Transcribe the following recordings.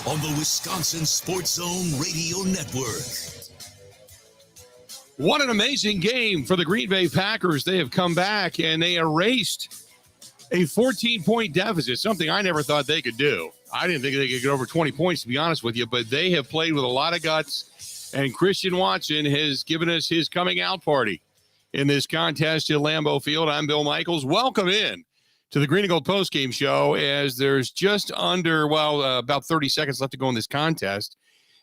on the Wisconsin Sports Zone Radio Network. What an amazing game for the Green Bay Packers. They have come back and they erased a 14-point deficit, something I never thought they could do. I didn't think they could get over 20 points, to be honest with you, but they have played with a lot of guts, and Christian Watson has given us his coming out party in this contest at Lambeau Field. I'm Bill Michaels. Welcome in to the Green and Gold postgame show, as there's just under, about 30 seconds left to go in this contest,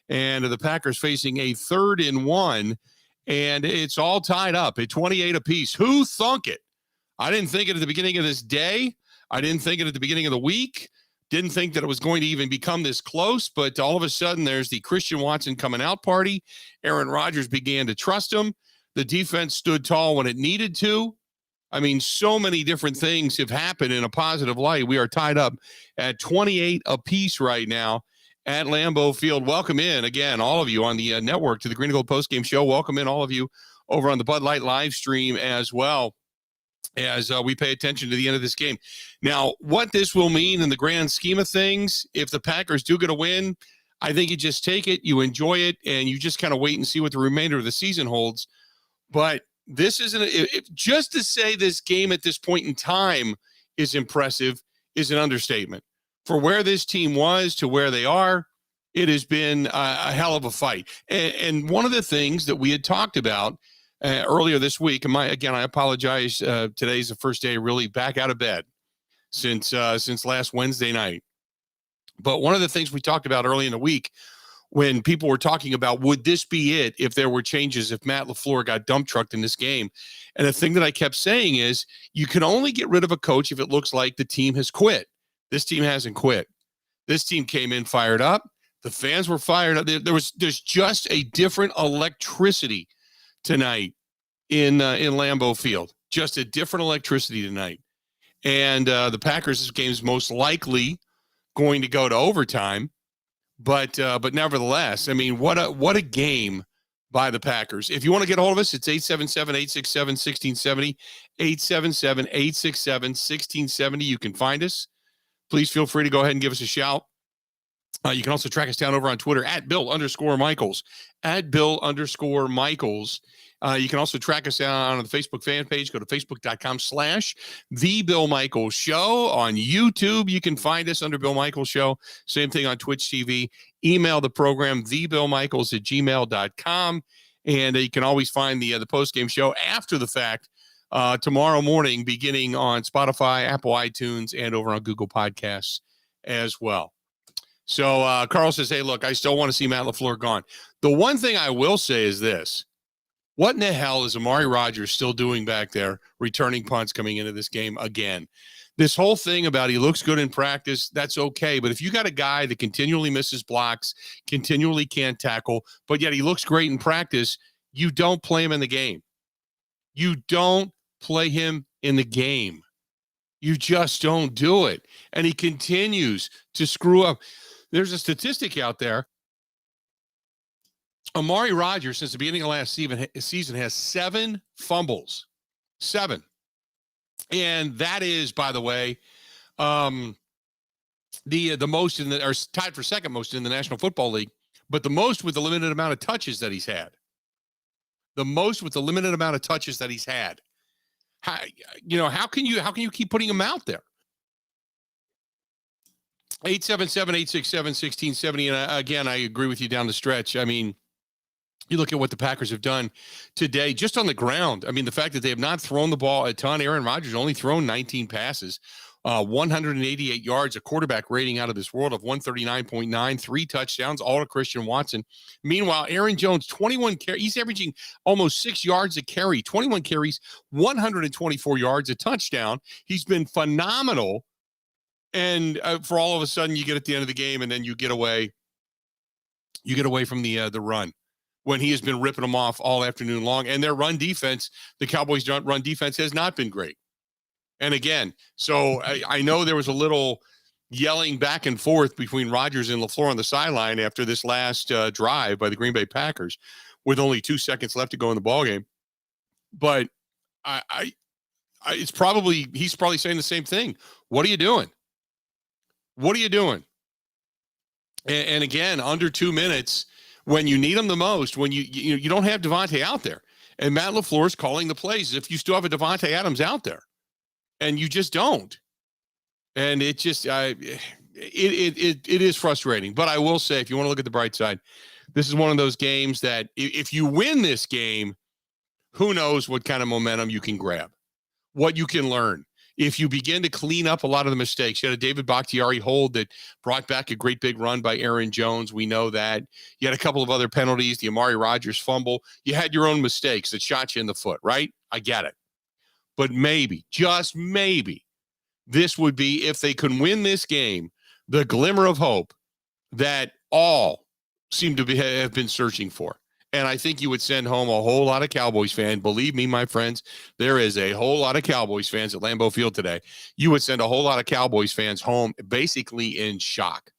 and the Packers facing a 3rd and 1, and it's all tied up at 28 apiece. Who thunk it? I didn't think it at the beginning of this day. I didn't think it at the beginning of the week. Didn't think that it was going to even become this close, but all of a sudden there's the Christian Watson coming out party. Aaron Rodgers began to trust him. The defense stood tall when it needed to. I mean, so many different things have happened in a positive light. We are tied up at 28 apiece right now at Lambeau Field. Welcome in, again, all of you on the network to the Green and Gold postgame show. Welcome in, all of you, over on the Bud Light live stream as well, as we pay attention to the end of this game. Now, what this will mean in the grand scheme of things, if the Packers do get a win, I think you just take it, you enjoy it, and you just kind of wait and see what the remainder of the season holds. But this isn't just to say this game at this point in time is impressive is an understatement. For where this team was to where they are, it has been a hell of a fight. And one of the things that we had talked about earlier this week, and I apologize. Today's the first day really back out of bed since last Wednesday night. But one of the things we talked about early in the week, when people were talking about, would this be it if there were changes, if Matt LaFleur got dump trucked in this game? And the thing that I kept saying is, you can only get rid of a coach if it looks like the team has quit. This team hasn't quit. This team came in fired up. The fans were fired up. There's just a different electricity tonight in Lambeau Field. Just a different electricity tonight. And the Packers' game is most likely going to go to overtime. But nevertheless, I mean, what a game by the Packers. If you want to get a hold of us, it's 877-867-1670, 877-867-1670. You can find us. Please feel free to go ahead and give us a shout. You can also track us down over on Twitter at Bill_Michaels, at Bill_Michaels. You can also track us down on the Facebook fan page. Go to facebook.com/The Bill Michaels Show. On YouTube, you can find us under Bill Michaels Show. Same thing on Twitch TV. Email the program, thebillmichaels@gmail.com. And you can always find the postgame show after the fact tomorrow morning, beginning on Spotify, Apple iTunes, and over on Google Podcasts as well. So Carl says, hey, look, I still want to see Matt LaFleur gone. The one thing I will say is this. What in the hell is Amari Rodgers still doing back there, returning punts coming into this game again? This whole thing about he looks good in practice, that's okay. But if you got a guy that continually misses blocks, continually can't tackle, but yet he looks great in practice, you don't play him in the game. You don't play him in the game. You just don't do it. And he continues to screw up. There's a statistic out there. Amari Rodgers, since the beginning of last season, has 7 fumbles. 7. And that is, by the way, the most in or tied for second most in the National Football League, but the most with the limited amount of touches that he's had. The most with the limited amount of touches that he's had. How can you keep putting him out there? 877-867-1670. And again, I agree with you down the stretch. I mean, you look at what the Packers have done today, just on the ground. I mean, the fact that they have not thrown the ball a ton. Aaron Rodgers only thrown 19 passes, 188 yards, a quarterback rating out of this world of 139.9, 3 touchdowns, all to Christian Watson. Meanwhile, Aaron Jones, 21 carries. He's averaging almost 6 yards a carry, 21 carries, 124 yards, a touchdown. He's been phenomenal. And for all of a sudden, you get at the end of the game, and then you get away from the run, when he has been ripping them off all afternoon long. And their run defense, the Cowboys' run defense, has not been great. And again, so I know there was a little yelling back and forth between Rodgers and LaFleur on the sideline after this last drive by the Green Bay Packers, with only 2 seconds left to go in the ballgame. But he's probably saying the same thing. What are you doing? What are you doing? And again, under 2 minutes, when you need them the most, when you don't have Devontae out there. And Matt LaFleur is calling the plays if you still have a Devontae Adams out there. And you just don't. And it just it is frustrating. But I will say, if you want to look at the bright side, this is one of those games that if you win this game, who knows what kind of momentum you can grab, what you can learn. If you begin to clean up a lot of the mistakes, you had a David Bakhtiari hold that brought back a great big run by Aaron Jones. We know that. You had a couple of other penalties, the Amari Rodgers fumble. You had your own mistakes that shot you in the foot, right? I get it. But maybe, just maybe, this would be, if they can win this game, the glimmer of hope that all seem to have been searching for. And I think you would send home a whole lot of Cowboys fans. Believe me, my friends, there is a whole lot of Cowboys fans at Lambeau Field today. You would send a whole lot of Cowboys fans home basically in shock.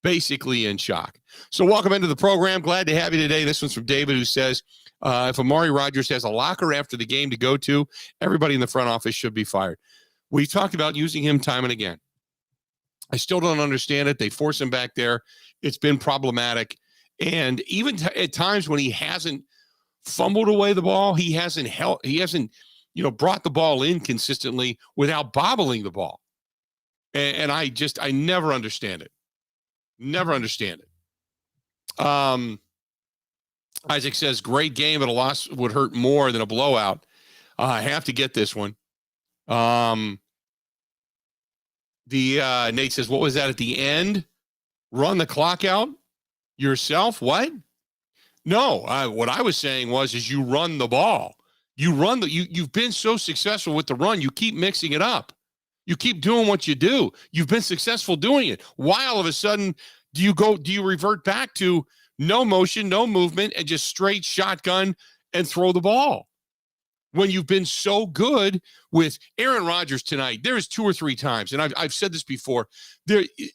Basically in shock. So welcome into the program. Glad to have you today. This one's from David, who says, if Amari Rodgers has a locker after the game to go to, everybody in the front office should be fired. We've talked about using him time and again. I still don't understand it. They force him back there. It's been problematic. And even at times when he hasn't fumbled away the ball, he hasn't brought the ball in consistently without bobbling the ball. And I never understand it. Never understand it. Isaac says, great game, but a loss would hurt more than a blowout. I have to get this one. Nate says, what was that at the end? Run the clock out yourself? What? No, what I was saying is you run the ball. You've been so successful with the run. You keep mixing it up. You keep doing what you do. You've been successful doing it. Why all of a sudden do you revert back to no motion, no movement, and just straight shotgun and throw the ball? When you've been so good with Aaron Rodgers tonight, there's 2 or 3 times, and I've said this before,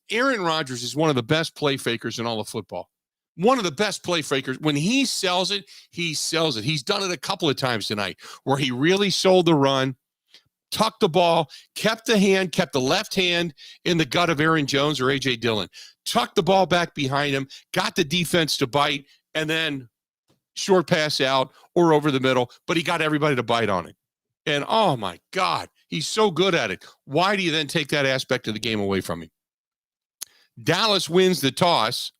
Aaron Rodgers is one of the best play fakers in all of football. One of the best play fakers. When he sells it, he sells it. He's done it a couple of times tonight where he really sold the run, tucked the ball, kept the left hand in the gut of Aaron Jones or A.J. Dillon, tucked the ball back behind him, got the defense to bite, and then short pass out or over the middle, but he got everybody to bite on it. And, oh, my God, he's so good at it. Why do you then take that aspect of the game away from him? Dallas wins the toss.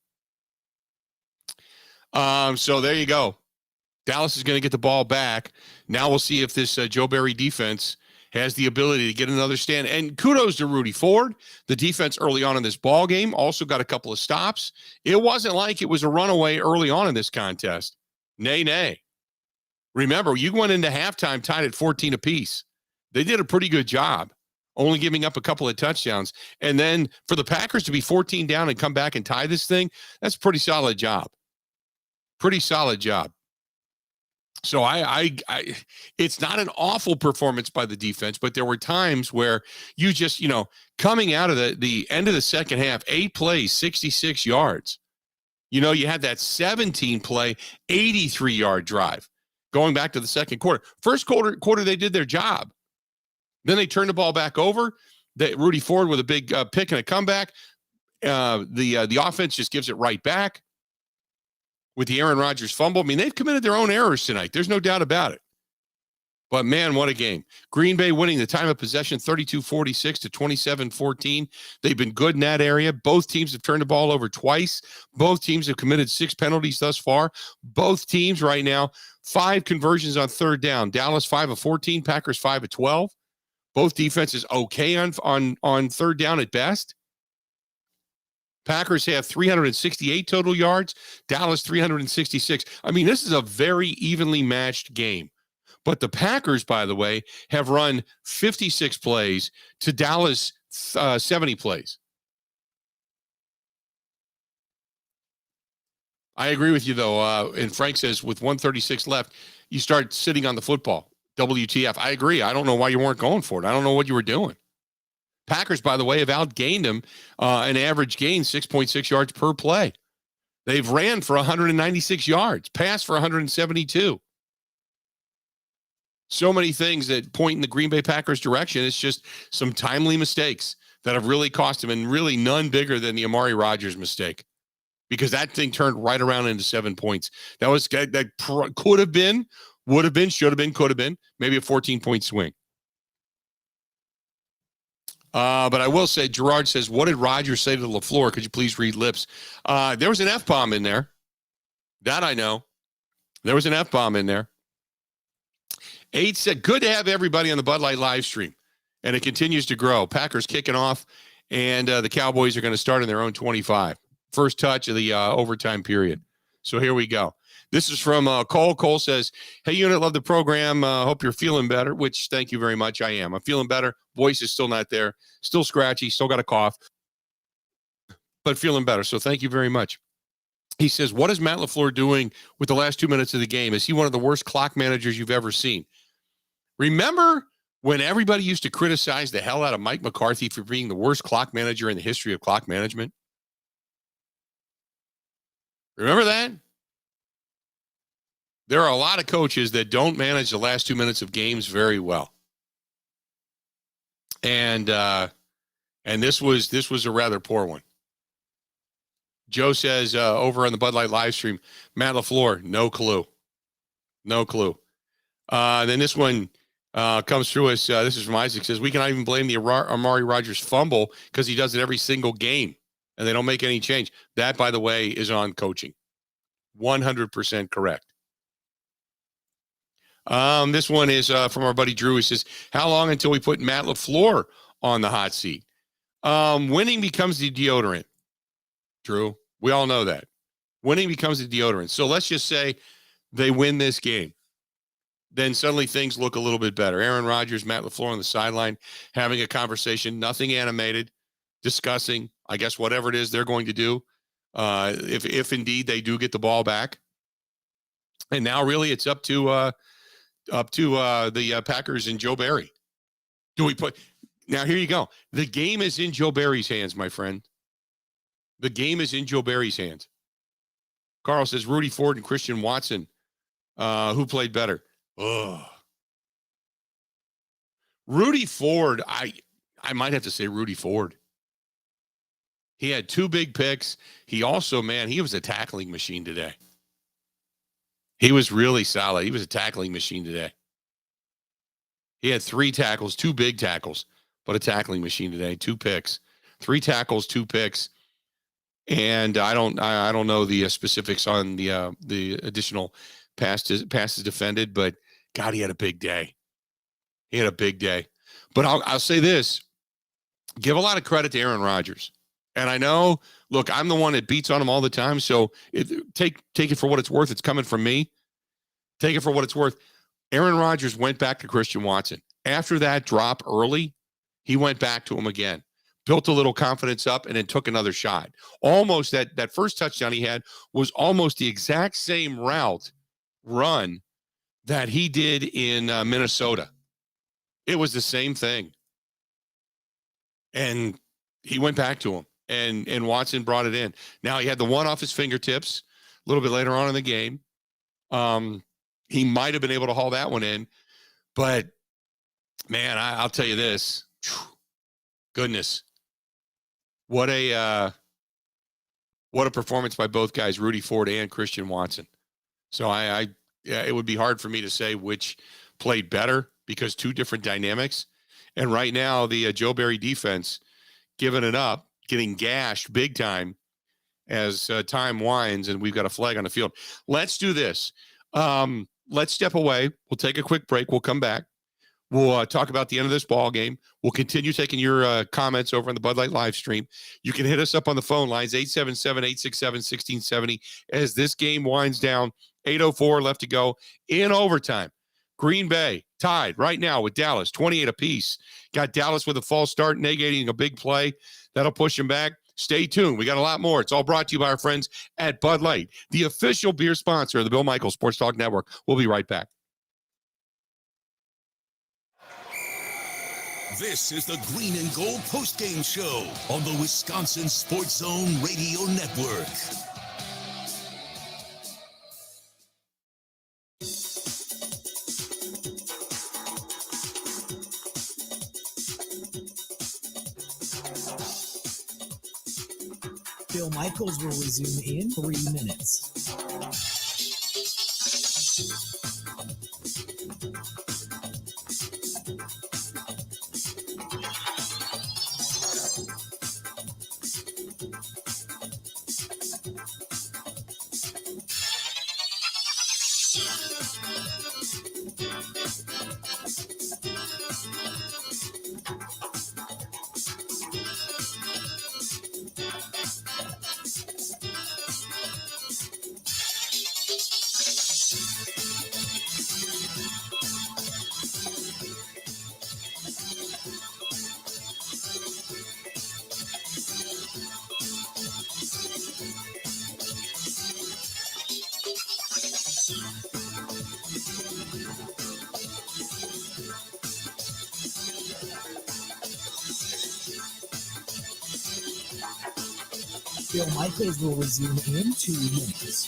So there you go. Dallas is going to get the ball back. Now we'll see if this Joe Barry defense has the ability to get another stand. And kudos to Rudy Ford. The defense early on in this ball game also got a couple of stops. It wasn't like it was a runaway early on in this contest. Nay. Remember, you went into halftime tied at 14 apiece. They did a pretty good job, only giving up a couple of touchdowns. And then for the Packers to be 14 down and come back and tie this thing, that's a pretty solid job. Pretty solid job. So it's not an awful performance by the defense, but there were times where you just, coming out of the end of the second half, 8 plays, 66 yards. You had that 17-play, 83-yard drive going back to the second quarter. First quarter, they did their job. Then they turned the ball back over. Rudy Ford with a big pick and a comeback. The offense just gives it right back with the Aaron Rodgers fumble. I mean, they've committed their own errors tonight. There's no doubt about it. But, man, what a game. Green Bay winning the time of possession 32-46 to 27-14. They've been good in that area. Both teams have turned the ball over twice. Both teams have committed 6 penalties thus far. Both teams right now, 5 conversions on third down. Dallas 5 of 14, Packers 5 of 12. Both defenses okay on third down at best. Packers have 368 total yards. Dallas 366. I mean, this is a very evenly matched game. But the Packers, by the way, have run 56 plays to Dallas 70 plays. I agree with you, though. And Frank says with 136 left, you start sitting on the football. WTF. I agree. I don't know why you weren't going for it. I don't know what you were doing. Packers, by the way, have outgained them an average gain 6.6 yards per play. They've ran for 196 yards, passed for 172. So many things that point in the Green Bay Packers direction. It's just some timely mistakes that have really cost him, and really none bigger than the Amari Rodgers mistake. because that thing turned right around into 7 points. That could have been, would have been, should have been, could have been, maybe a 14-point swing. But I will say, Gerard says, what did Rodgers say to LaFleur? Could you please read lips? There was an F-bomb in there. That I know. There was an F-bomb in there. 8 said, good to have everybody on the Bud Light live stream. And it continues to grow. Packers kicking off, and the Cowboys are going to start in their own 25. First touch of the overtime period. So here we go. This is from Cole. Cole says, hey, unit, love the program. Hope you're feeling better, which thank you very much. I am. I'm feeling better. Voice is still not there. Still scratchy. Still got a cough. But feeling better. So thank you very much. He says, what is Matt LaFleur doing with the last 2 minutes of the game? Is he one of the worst clock managers you've ever seen? Remember when everybody used to criticize the hell out of Mike McCarthy for being the worst clock manager in the history of clock management? Remember that? There are a lot of coaches that don't manage the last 2 minutes of games very well. And this was a rather poor one. Joe says over on the Bud Light live stream, Matt LaFleur, no clue. No clue. Then this one comes through us. This is from Isaac. Says, we cannot even blame the Amari Rodgers fumble because he does it every single game, and they don't make any change. That, by the way, is on coaching. 100% correct. This one is from our buddy Drew. He says, how long until we put Matt LaFleur on the hot seat? Winning becomes the deodorant. Drew, we all know that. Winning becomes the deodorant. So let's just say they win this game. Then suddenly things look a little bit better. Aaron Rodgers, Matt LaFleur on the sideline, having a conversation, nothing animated, discussing, I guess, whatever it is they're going to do. If indeed they do get the ball back. And now really it's up to the Packers and Joe Barry. Now here you go. The game is in Joe Barry's hands, my friend. The game is in Joe Barry's hands. Carl says Rudy Ford and Christian Watson. Who played better? Ugh. Rudy Ford, I might have to say Rudy Ford. He had 2 big picks. He also, he was a tackling machine today. He was really solid. He was a tackling machine today. He had 3 tackles, 2 big tackles, but a tackling machine today. 2 picks, 3 tackles, 2 picks. And I don't know the specifics on the additional passes defended, but God, he had a big day. He had a big day. But I'll say this: give a lot of credit to Aaron Rodgers. And I know, look, I'm the one that beats on him all the time. So take it for what it's worth. It's coming from me. Take it for what it's worth. Aaron Rodgers went back to Christian Watson after that drop early. He went back to him again. Built a little confidence up, and then took another shot. Almost that first touchdown he had was almost the exact same run that he did in Minnesota. It was the same thing. And he went back to him, and Watson brought it in. Now he had the one off his fingertips a little bit later on in the game. He might have been able to haul that one in, but man, I'll tell you this. Goodness. What a performance by both guys, Rudy Ford and Christian Watson. So it would be hard for me to say which played better because 2 different dynamics. And right now, the Joe Barry defense giving it up, getting gashed big time as time winds, and we've got a flag on the field. Let's do this. Let's step away. We'll take a quick break. We'll come back. We'll talk about the end of this ball game. We'll continue taking your comments over on the Bud Light live stream. You can hit us up on the phone lines, 877-867-1670. As this game winds down, 8:04 left to go in overtime. Green Bay tied right now with Dallas, 28 apiece. Got Dallas with a false start, negating a big play. That'll push them back. Stay tuned. We got a lot more. It's all brought to you by our friends at Bud Light, the official beer sponsor of the Bill Michaels Sports Talk Network. We'll be right back. This is the Green and Gold postgame show on the Wisconsin Sports Zone Radio Network. Bill Michaels will resume in 3 minutes. Bill Michaels will resume in 2 minutes.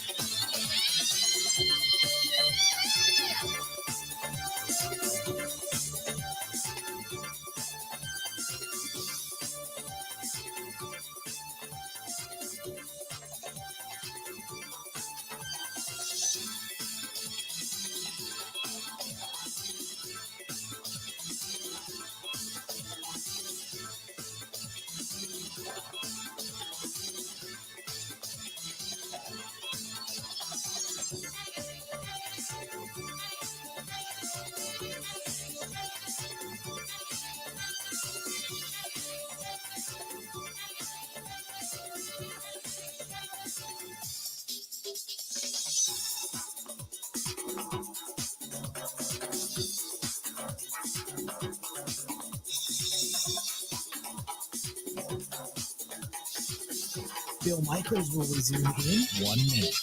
Bill Michaels will resume in 1 minute.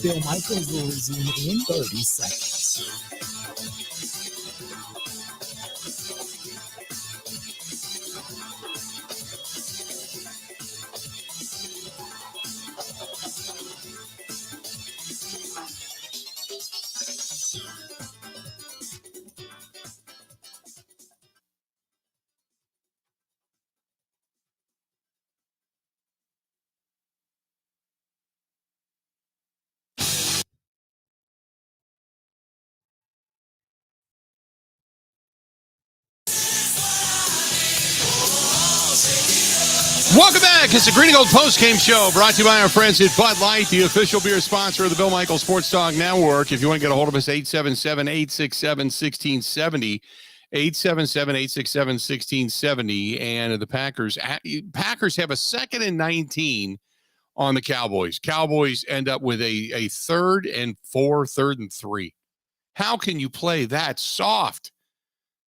Bill Michaels will resume in 30 seconds. Welcome back. It's the Green and Gold Post-Game Show brought to you by our friends at Bud Light, the official beer sponsor of the Bill Michaels Sports Talk Network. If you want to get a hold of us, 877-867-1670, 877-867-1670. And the Packers have a 2nd and 19 on the Cowboys. Cowboys end up with a 3rd and 4, 3rd and 3. How can you play that soft?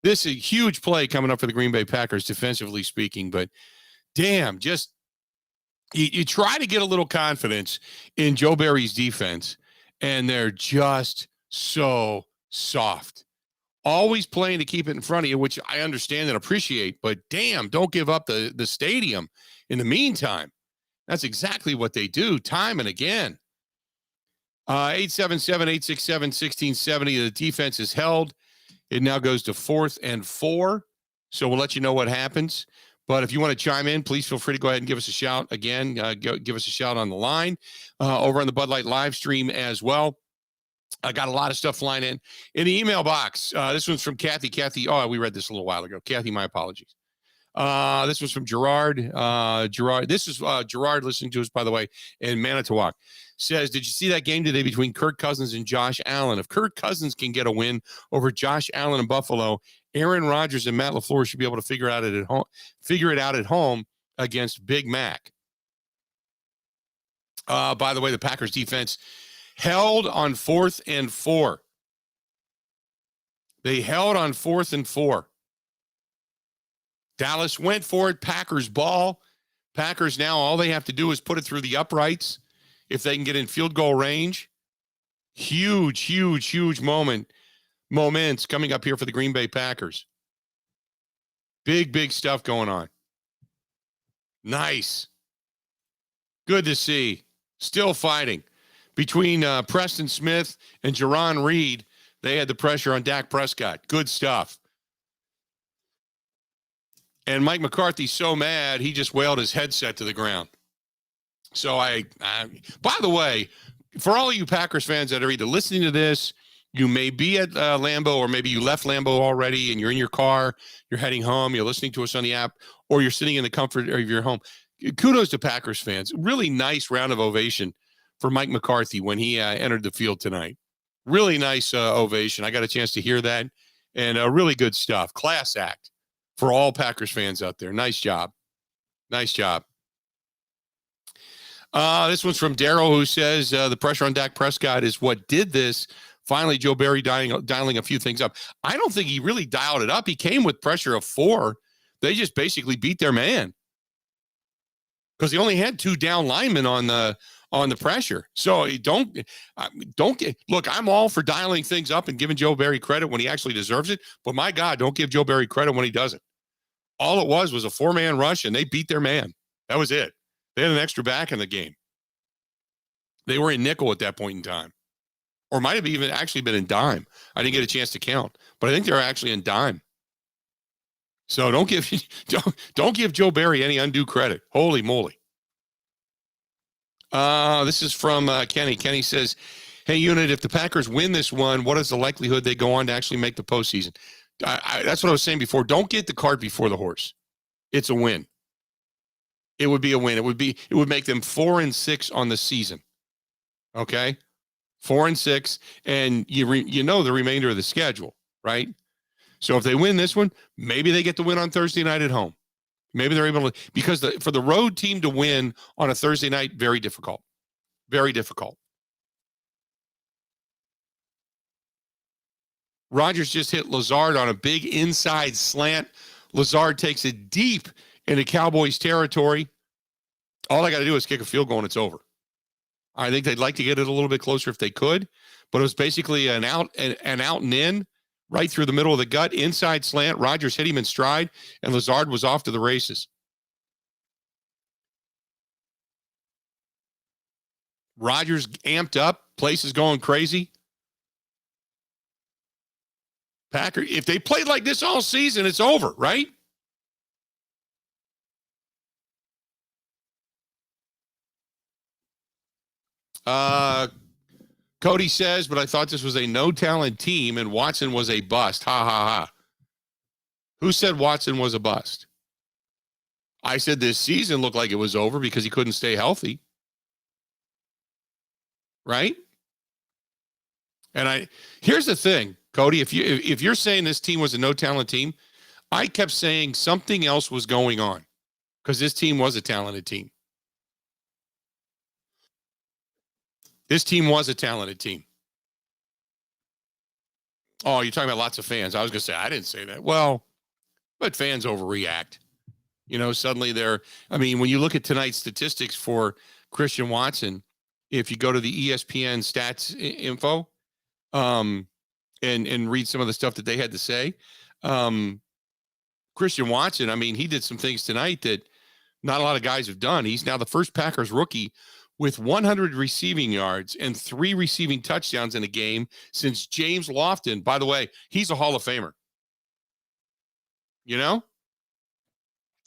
This is a huge play coming up for the Green Bay Packers, defensively speaking, but damn, just you try to get a little confidence in Joe Barry's defense, and they're just so soft. Always playing to keep it in front of you, which I understand and appreciate, but damn, don't give up the stadium in the meantime. That's exactly what they do time and again. 877-867-1670. The defense is held. It now goes to 4th and 4. So we'll let you know what happens. But if you want to chime in, please feel free to go ahead and give us a shout. Again, give us a shout on the line over on the Bud Light live stream as well. I got a lot of stuff flying in the email box. This one's from Kathy. Kathy, we read this a little while ago. Kathy, my apologies. This was from Gerard. This is Gerard listening to us, by the way, in Manitowoc. Says, did you see that game today between Kirk Cousins and Josh Allen? If Kirk Cousins can get a win over Josh Allen in Buffalo, Aaron Rodgers and Matt LaFleur should be able to figure it out at home against Big Mac. By the way, the Packers defense held on 4th and 4. They held on 4th and 4. Dallas went for it. Packers ball. Packers now, all they have to do is put it through the uprights. If they can get in field goal range, Huge moments coming up here for the Green Bay Packers. Big stuff going on. Nice. Good to see. Still fighting. Between Preston Smith and Jerron Reed, they had the pressure on Dak Prescott. Good stuff. And Mike McCarthy's so mad, he just wailed his headset to the ground. So by the way, for all of you Packers fans that are either listening to this, you may be at Lambeau, or maybe you left Lambeau already and you're in your car, you're heading home, you're listening to us on the app, or you're sitting in the comfort of your home. Kudos to Packers fans. Really nice round of ovation for Mike McCarthy when he entered the field tonight. Really nice ovation. I got a chance to hear that, and really good stuff. Class act for all Packers fans out there. Nice job. Nice job. This one's from Daryl, who says the pressure on Dak Prescott is what did this. Finally, Joe Barry dialing a few things up. I don't think he really dialed it up. He came with pressure of 4. They just basically beat their man because he only had 2 down linemen on the pressure. So don't get, look, I'm all for dialing things up and giving Joe Barry credit when he actually deserves it. But my God, don't give Joe Barry credit when he doesn't. All it was a 4-man rush, and they beat their man. That was it. They had an extra back in the game. They were in nickel at that point in time, or might have even actually been in dime. I didn't get a chance to count, but I think they're actually in dime. So don't give Joe Barry any undue credit. Holy moly. This is from Kenny. Kenny says, hey, Unit, if the Packers win this one, what is the likelihood they go on to actually make the postseason? That's what I was saying before. Don't get the cart before the horse. It's a win. It would be a win. It would make them 4-6 on the season. Okay? 4-6, and you know the remainder of the schedule, right? So if they win this one, maybe they get to win on Thursday night at home. Maybe they're able to, because for the road team to win on a Thursday night, very difficult. Very difficult. Rodgers just hit Lazard on a big inside slant. Lazard takes it deep into Cowboys territory. All I got to do is kick a field goal and it's over. I think they'd like to get it a little bit closer if they could, but it was basically an out and in, right through the middle of the gut, inside slant. Rodgers hit him in stride, and Lazard was off to the races. Rodgers amped up. Place is going crazy. Packer, if they played like this all season, it's over, right? Cody says, but I thought this was a no-talent team and Watson was a bust. Ha, ha, ha. Who said Watson was a bust? I said this season looked like it was over because he couldn't stay healthy. Right? And here's the thing, Cody, if you're saying this team was a no-talent team, I kept saying something else was going on because this team was a talented team. This team was a talented team. Oh, you're talking about lots of fans. I was going to say, I didn't say that. Well, but fans overreact. Suddenly when you look at tonight's statistics for Christian Watson, if you go to the ESPN stats info and read some of the stuff that they had to say, Christian Watson, he did some things tonight that not a lot of guys have done. He's now the first Packers rookie with 100 receiving yards and 3 receiving touchdowns in a game since James Lofton. By the way, he's a Hall of Famer.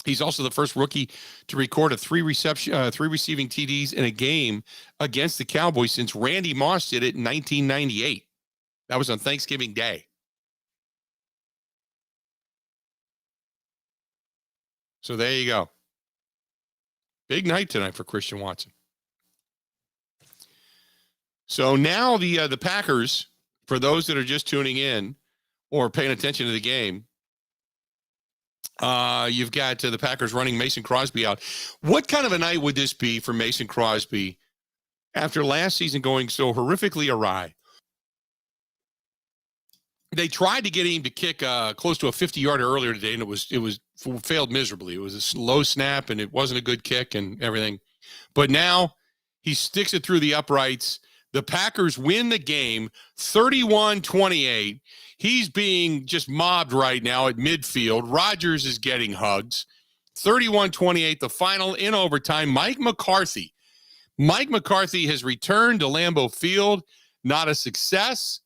He's also the first rookie to record 3 receiving TDs in a game against the Cowboys since Randy Moss did it in 1998. That was on Thanksgiving Day. So there you go. Big night tonight for Christian Watson. So now the Packers, for those that are just tuning in or paying attention to the game, you've got the Packers running Mason Crosby out. What kind of a night would this be for Mason Crosby after last season going so horrifically awry? They tried to get him to kick close to a 50-yarder earlier today, and it was failed miserably. It was a slow snap, and it wasn't a good kick and everything. But now he sticks it through the uprights. The Packers win the game 31-28. He's being just mobbed right now at midfield. Rodgers is getting hugs. 31-28, the final in overtime. Mike McCarthy has returned to Lambeau Field. Not a success.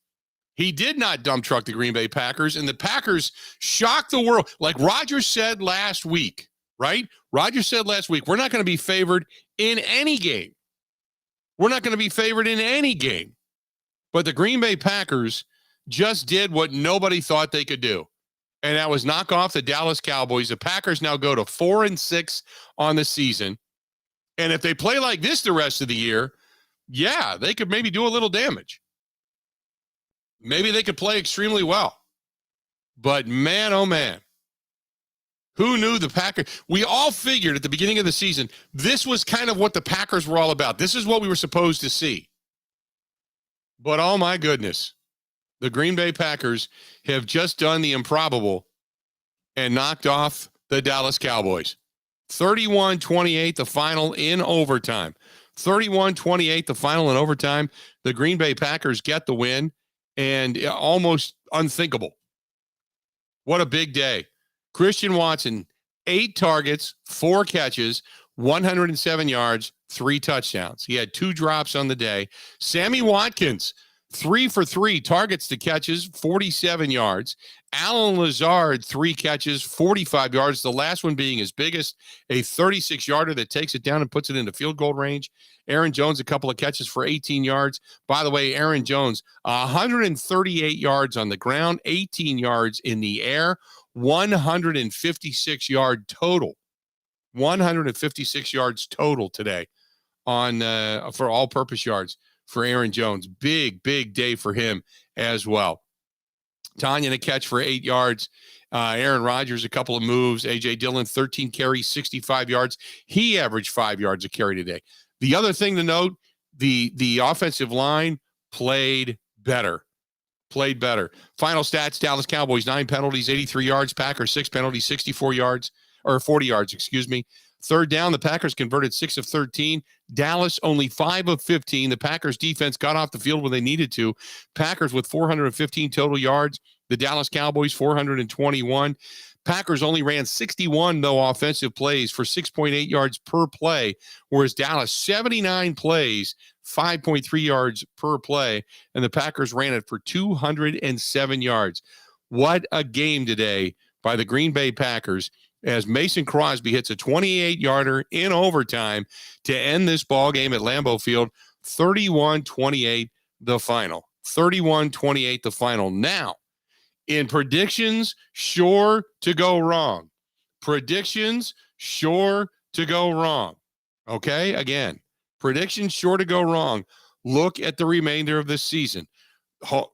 He did not dump truck the Green Bay Packers, and the Packers shocked the world. Like Rodgers said last week, right? Rodgers said last week, we're not going to be favored in any game. We're not going to be favored in any game. But the Green Bay Packers just did what nobody thought they could do, and that was knock off the Dallas Cowboys. The Packers now go to 4-6 on the season, and if they play like this the rest of the year, yeah, they could maybe do a little damage. Maybe they could play extremely well. But man, oh man, who knew the Packers? We all figured at the beginning of the season, this was kind of what the Packers were all about. This is what we were supposed to see. But oh my goodness, the Green Bay Packers have just done the improbable and knocked off the Dallas Cowboys. 31-28, the final in overtime. 31-28, the final in overtime. The Green Bay Packers get the win, and almost unthinkable. What a big day. Christian Watson, 8 targets, 4 catches, 107 yards, 3 touchdowns. He had 2 drops on the day. Sammy Watkins, 3 for 3, targets to catches, 47 yards. Alan Lazard, 3 catches, 45 yards. The last one being his biggest, a 36-yarder that takes it down and puts it into field goal range. Aaron Jones, a couple of catches for 18 yards. By the way, Aaron Jones, 138 yards on the ground, 18 yards in the air, 156 yard total. 156 yards total today on for all-purpose yards for Aaron Jones. Big day for him as well. Tanya, a catch for 8 yards. Aaron Rodgers, a couple of moves. A.J. Dillon, 13 carries, 65 yards. He averaged 5 yards a carry today. The other thing to note, the offensive line played better. Final stats, Dallas Cowboys, 9 penalties, 83 yards. Packers, 6 penalties, 64 yards, or 40 yards, excuse me. Third down, the Packers converted 6 of 13. Dallas only 5 of 15. The Packers defense got off the field when they needed to. Packers with 415 total yards. The Dallas Cowboys, 421. Packers only ran 61, though, offensive plays for 6.8 yards per play, whereas Dallas, 79 plays, 5.3 yards per play, and the Packers ran it for 207 yards. What a game today by the Green Bay Packers as Mason Crosby hits a 28-yarder in overtime to end this ball game at Lambeau Field, 31-28 the final. 31-28 the final. Now, in predictions, sure to go wrong. Predictions, sure to go wrong. Okay, again, predictions sure to go wrong. Look at the remainder of this season.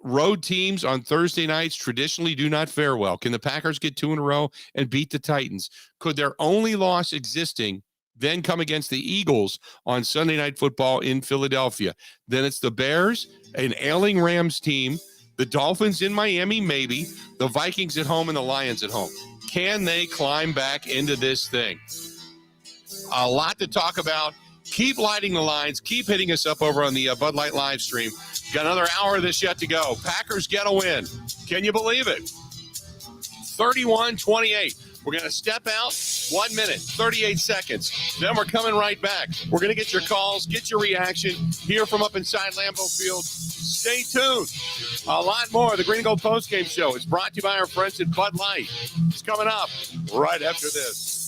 Road teams on Thursday nights traditionally do not fare well. Can the Packers get 2 in a row and beat the Titans? Could their only loss existing then come against the Eagles on Sunday Night Football in Philadelphia? Then it's the Bears, an ailing Rams team, the Dolphins in Miami, maybe, the Vikings at home, and the Lions at home. Can they climb back into this thing? A lot to talk about. Keep lighting the lines. Keep hitting us up over on the Bud Light live stream. Got another hour of this yet to go. Packers get a win. Can you believe it? 31-28. We're going to step out 1 minute, 38 seconds. Then we're coming right back. We're going to get your calls, get your reaction, hear from up inside Lambeau Field. Stay tuned. A lot more. The Green and Gold Postgame Show is brought to you by our friends at Bud Light. It's coming up right after this.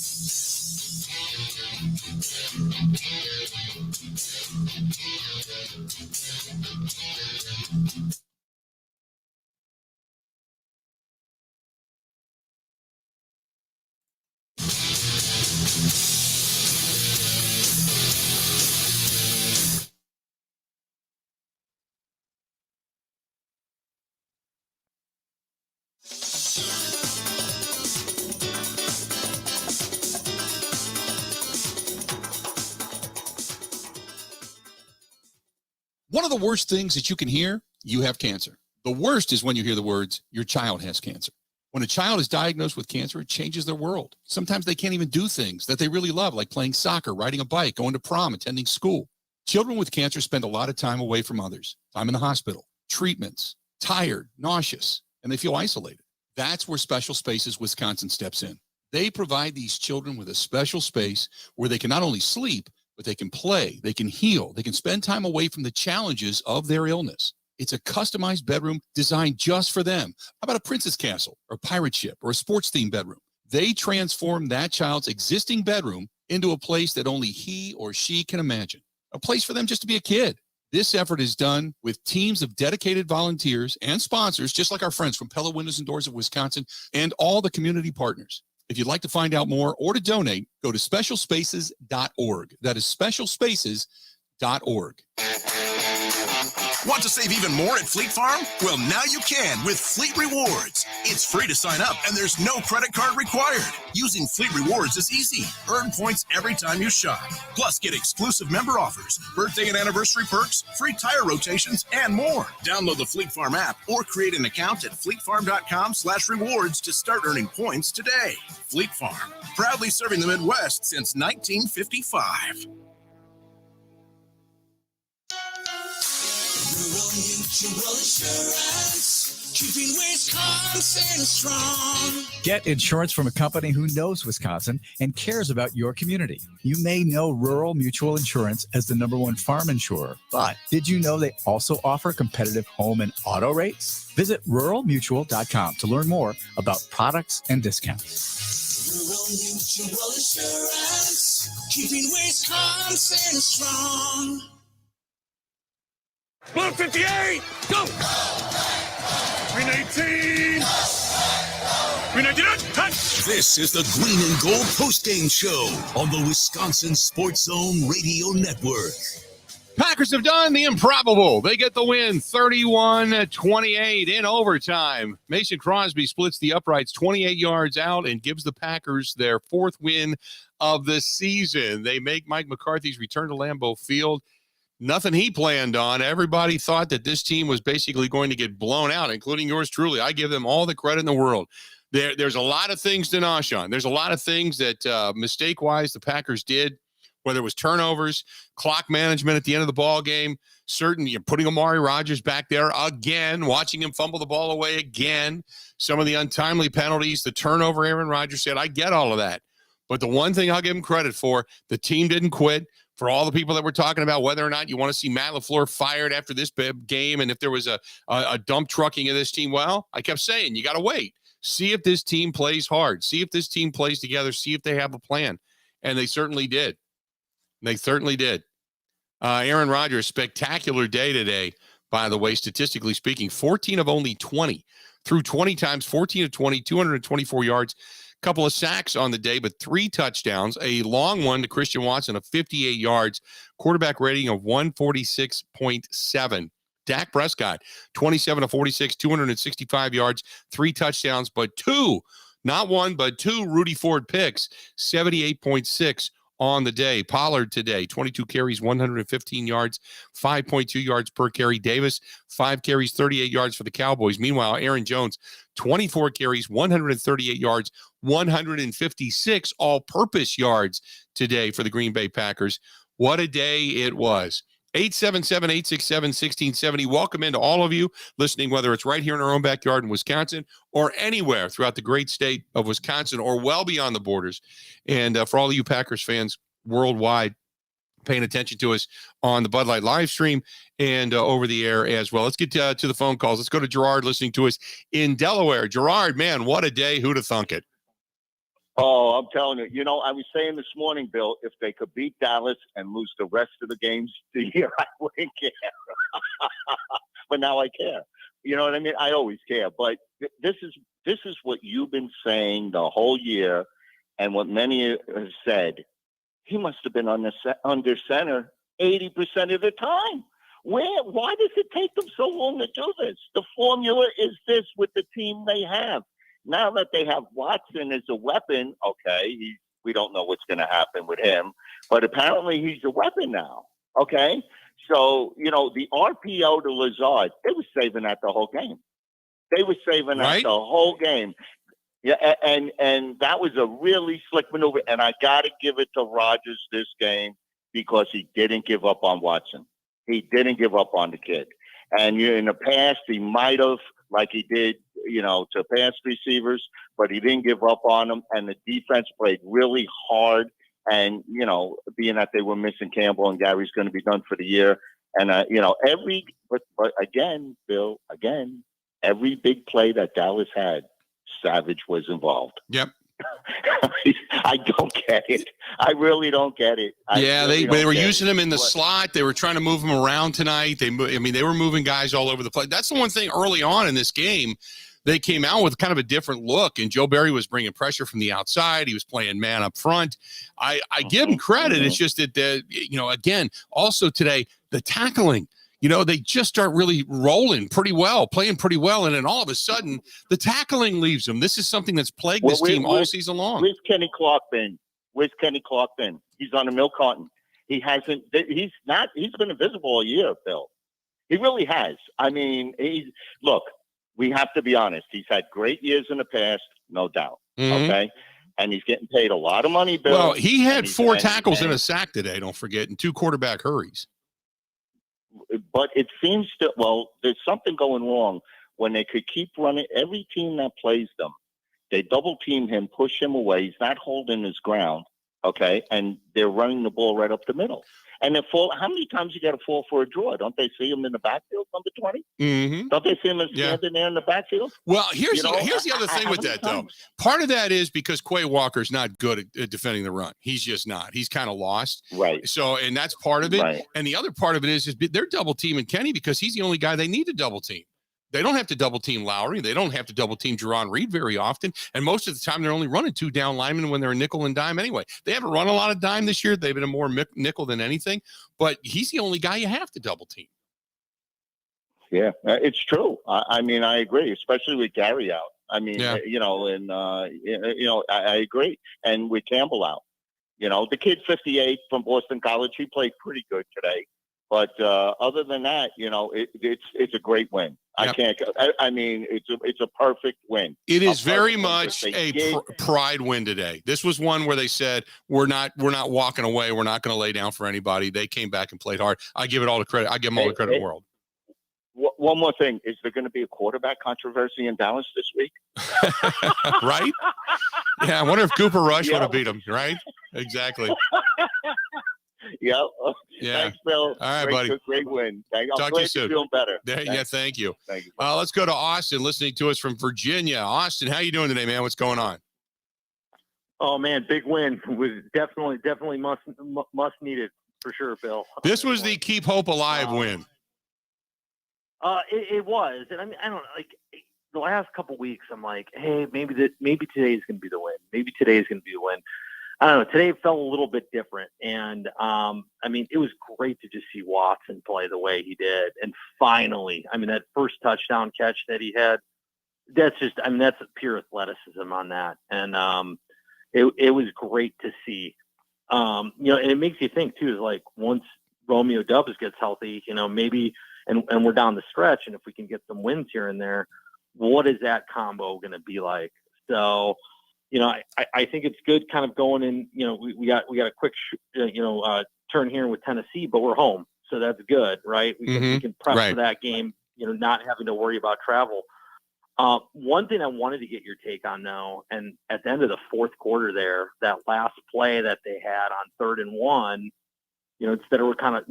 One of the worst things that you can hear, you have cancer. The worst is when you hear the words, your child has cancer. When a child is diagnosed with cancer, it changes their world. Sometimes they can't even do things that they really love, like playing soccer, riding a bike, going to prom, attending school. Children with cancer spend a lot of time away from others, time in the hospital, treatments, tired, nauseous, and they feel isolated. That's where Special Spaces Wisconsin steps in. They provide these children with a special space where they can not only sleep, but they can play, they can heal, they can spend time away from the challenges of their illness. It's a customized bedroom designed just for them. How about a princess castle or pirate ship or a sports-themed bedroom? They transform that child's existing bedroom into a place that only he or she can imagine. A place for them just to be a kid. This effort is done with teams of dedicated volunteers and sponsors, just like our friends from Pella Windows and Doors of Wisconsin and all the community partners. If you'd like to find out more or to donate, go to specialspaces.org. That is specialspaces.org. Want to save even more at Fleet Farm? Well, now you can with Fleet Rewards. It's free to sign up, and there's no credit card required. Using Fleet Rewards is easy. Earn points every time you shop. Plus, get exclusive member offers, birthday and anniversary perks, free tire rotations, and more. Download the Fleet Farm app or create an account at fleetfarm.com/rewards to start earning points today. Fleet Farm, proudly serving the Midwest since 1955. Rural Mutual Insurance, keeping Wisconsin strong. Get insurance from a company who knows Wisconsin and cares about your community. You may know Rural Mutual Insurance as the #1 farm insurer, but did you know they also offer competitive home and auto rates? Visit ruralmutual.com to learn more about products and discounts. Rural Mutual Insurance, keeping Wisconsin strong. Blue 58, go! Green 18, Green 99, touch! This is the Green and Gold postgame show on the Wisconsin Sports Zone Radio Network. Packers have done the improbable. They get the win 31-28 in overtime. Mason Crosby splits the uprights 28 yards out and gives the Packers their 4th win of the season. They make Mike McCarthy's return to Lambeau Field nothing he planned on. Everybody thought that this team was basically going to get blown out, including yours truly. I give them all the credit in the world. There's a lot of things to nosh on. There's a lot of things that mistake-wise the Packers did, whether it was turnovers, clock management at the end of the ball game, certainly putting Amari Rodgers back there again, watching him fumble the ball away again, some of the untimely penalties, the turnover Aaron Rodgers said. I get all of that. But the one thing I'll give him credit for, the team didn't quit. For all the people that we're talking about, whether or not you want to see Matt LaFleur fired after this game and if there was a dump trucking of this team, well, I kept saying, you got to wait. See if this team plays hard. See if this team plays together. See if they have a plan. And they certainly did. They certainly did. Aaron Rodgers, spectacular day today, by the way, statistically speaking. 14 of only 20. Threw 20 times, 14 of 20, 224 yards. Couple of sacks on the day, but 3 touchdowns, a long one to Christian Watson of 58 yards, quarterback rating of 146.7. Dak Prescott, 27 of 46, 265 yards, 3 touchdowns, but 2, not 1, but 2 Rudy Ford picks, 78.6 on the day. Pollard today, 22 carries, 115 yards, 5.2 yards per carry. Davis, 5 carries, 38 yards for the Cowboys. Meanwhile, Aaron Jones, 24 carries, 138 yards, 156 all-purpose yards today for the Green Bay Packers. What a day it was. 877-867-1670. Welcome into all of you listening, whether it's right here in our own backyard in Wisconsin or anywhere throughout the great state of Wisconsin or well beyond the borders. And for all of you Packers fans worldwide paying attention to us on the Bud Light live stream and over the air as well. Let's get to the phone calls. Let's go to Gerard listening to us in Delaware. Gerard, man, what a day. Who'd have thunk it? Oh, I'm telling you. You know, I was saying this morning, Bill, if they could beat Dallas and lose the rest of the games the year, I wouldn't care. But now I care. You know what I mean? I always care. But this is what you've been saying the whole year, and what many have said. He must have been under center 80% of the time. Why does it take them so long to do this? The formula is this with the team they have. Now that they have Watson as a weapon, okay, we don't know what's going to happen with him, but apparently he's a weapon now, okay? So, you know, the RPO to Lazard, they were saving that the whole game. They were saving that the whole game. Yeah, and that was a really slick maneuver, and I got to give it to Rodgers this game because he didn't give up on Watson. He didn't give up on the kid. And in the past, he might have, like he did, to pass receivers, but he didn't give up on them. And the defense played really hard. And, being that they were missing Campbell and Gary's going to be done for the year. And, but again, Bill, every big play that Dallas had, Savage was involved. Yep. I don't get it. I really don't get it. They were using him in the slot. They were trying to move him around tonight. They were moving guys all over the place. That's the one thing early on in this game. They came out with kind of a different look, and Joe Barry was bringing pressure from the outside. He was playing man up front. I give him credit. It's just that, again, also today, the tackling, they just start really rolling pretty well, playing pretty well, and then all of a sudden, the tackling leaves them. This is something that's plagued this team all season long. Where's Kenny Clark been? He's on a milk carton. He's been invisible all year, Bill. He really has. I mean, look, we have to be honest. He's had great years in the past, no doubt. Mm-hmm. Okay. And he's getting paid a lot of money, Bill. Well, he had 4 tackles and a sack today, don't forget, and 2 quarterback hurries. But it seems there's something going wrong when they could keep running. Every team that plays them, they double team him, push him away. He's not holding his ground. Okay. And they're running the ball right up the middle. And how many times you got to fall for a draw? Don't they see him in the backfield, number 20? Mm-hmm. Don't they see him standing there in the backfield? Well, here's the other thing with that, though. Part of that is because Quay Walker's not good at defending the run. He's just not. He's kind of lost. Right. So, and that's part of it. Right. And the other part of it is they're double teaming Kenny because he's the only guy they need to double team. They don't have to double team Lowry. They don't have to double team Jerron Reed very often. And most of the time, they're only running 2 down linemen when they're a nickel and dime anyway. They haven't run a lot of dime this year. They've been a more nickel than anything. But he's the only guy you have to double team. Yeah, it's true. I mean, I agree, especially with Gary out. I mean, I agree. And with Campbell out. The kid 58 from Boston College, he played pretty good today. But other than that, it's a great win. Yep. I mean, it's a perfect win. It is very much a pride win today. This was one where they said, we're not walking away. We're not going to lay down for anybody. They came back and played hard. I give it all the credit. I give them all the credit in the world. One more thing. Is there going to be a quarterback controversy in Dallas this week? Right? Yeah. I wonder if Cooper Rush would have beat him. Right? Exactly. Yeah. Thanks, Bill. All right, buddy. Great win. Talk to you soon. Feeling better. Yeah, thank you. Thank you. Let's go to Austin, listening to us from Virginia. Austin, how you doing today, man? What's going on? Oh man, big win. Was definitely must needed for sure, Bill. This was the keep hope alive win. It was, and I mean, I don't know, like the last couple weeks, I'm like, hey, maybe today's going to be the win. Maybe today's going to be the win. I don't know. Today felt a little bit different. And, I mean, it was great to just see Watson play the way he did. And finally, I mean, that first touchdown catch that he had, that's pure athleticism on that. And it was great to see. And it makes you think, too, is like once Romeo Doubs gets healthy, maybe, and we're down the stretch, and if we can get some wins here and there, what is that combo going to be like? So, I think it's good kind of going in, we got a quick, turn here with Tennessee, but we're home. So that's good, right? We can prep for that game, not having to worry about travel. One thing I wanted to get your take on though, and at the end of the fourth quarter there, that last play that they had on 3rd and 1, instead of kind of,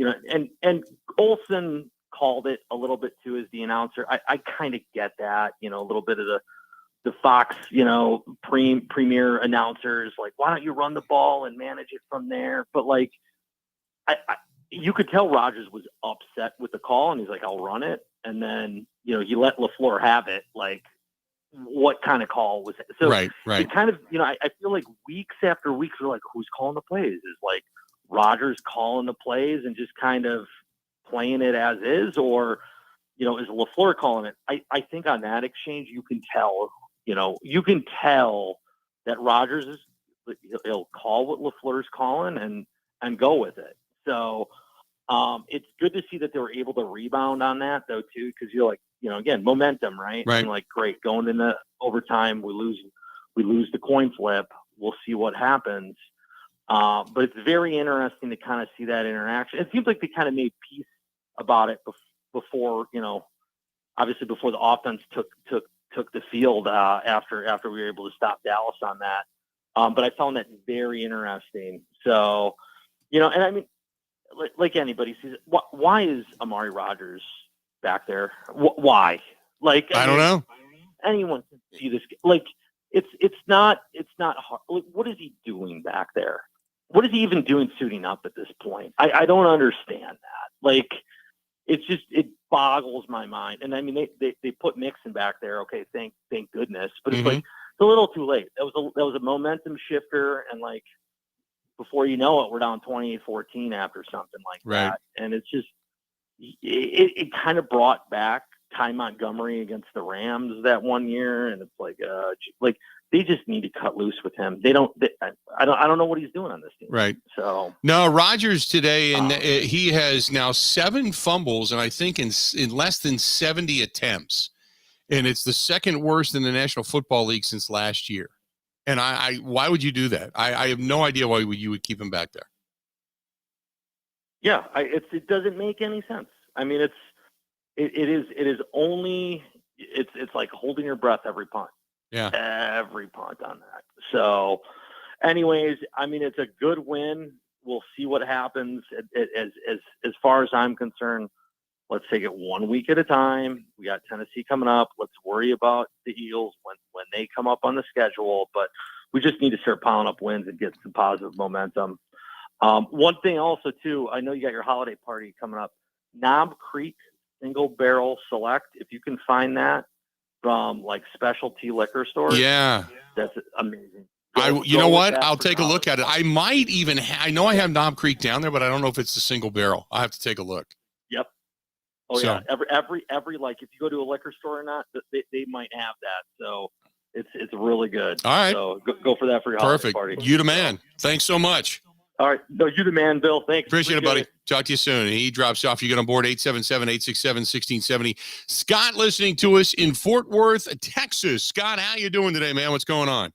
and Olsen called it a little bit too as the announcer. I kind of get that, a little bit of the Fox, premier announcers, like, why don't you run the ball and manage it from there? But like, you could tell Rodgers was upset with the call, and he's like, I'll run it. And then, he let LaFleur have it. Like, what kind of call was it? So right. It kind of, I feel like weeks after weeks, we're like, who's calling the plays? Is like Rodgers calling the plays and just kind of playing it as is, or, is LaFleur calling it? I think on that exchange, you can tell that Rodgers he'll call what LaFleur's calling and go with it. So it's good to see that they were able to rebound on that though too, because you're like, again, momentum, right? Right. And like, great, going into overtime, we lose the coin flip. We'll see what happens. But it's very interesting to kind of see that interaction. It seems like they kind of made peace about it before, obviously before the offense took the field after we were able to stop Dallas on that. But I found that very interesting. So, and I mean, like anybody sees, why is Amari Rodgers back there? Why? Like, I don't know. Anyone can see this. Like, it's not hard. Like, what is he doing back there? What is he even doing suiting up at this point? I don't understand that. Like, it boggles my mind. And I mean, they put Mixon back there. Okay, thank goodness. But it's like it's a little too late. That was a momentum shifter, and like before you know it, we're down 28-14 after something like that. And it's just it kind of brought back Ty Montgomery against the Rams that one year, and it's like they just need to cut loose with him. I don't know what he's doing on this team. Right. So no, Rodgers today, and he has now 7 fumbles, and I think in less than 70 attempts, and it's the second worst in the National Football League since last year. And why would you do that? I have no idea why you would keep him back there. Yeah, it doesn't make any sense. I mean, it's like holding your breath every punt. Yeah. Every punt on that. So anyways, I mean, it's a good win. We'll see what happens. As far as I'm concerned, let's take it 1 week at a time. We got Tennessee coming up. Let's worry about the Eagles when they come up on the schedule, but we just need to start piling up wins and get some positive momentum. One thing also too, I know you got your holiday party coming up. Knob Creek Single Barrel Select. If you can find that from like specialty liquor stores, yeah, that's amazing. You know what? I'll take a look at it. I might even. I know I have Knob Creek down there, but I don't know if it's the single barrel. I'll have to take a look. Yep. Oh yeah. Every like if you go to a liquor store or not, they might have that. So it's really good. All right. So go for that for your holiday party. You the man. Thanks so much. All right. No, you the man, Bill. Thanks. Appreciate it, buddy. Talk to you soon. He drops off. You get on board 877-867-1670. Scott listening to us in Fort Worth, Texas. Scott, how you doing today, man? What's going on?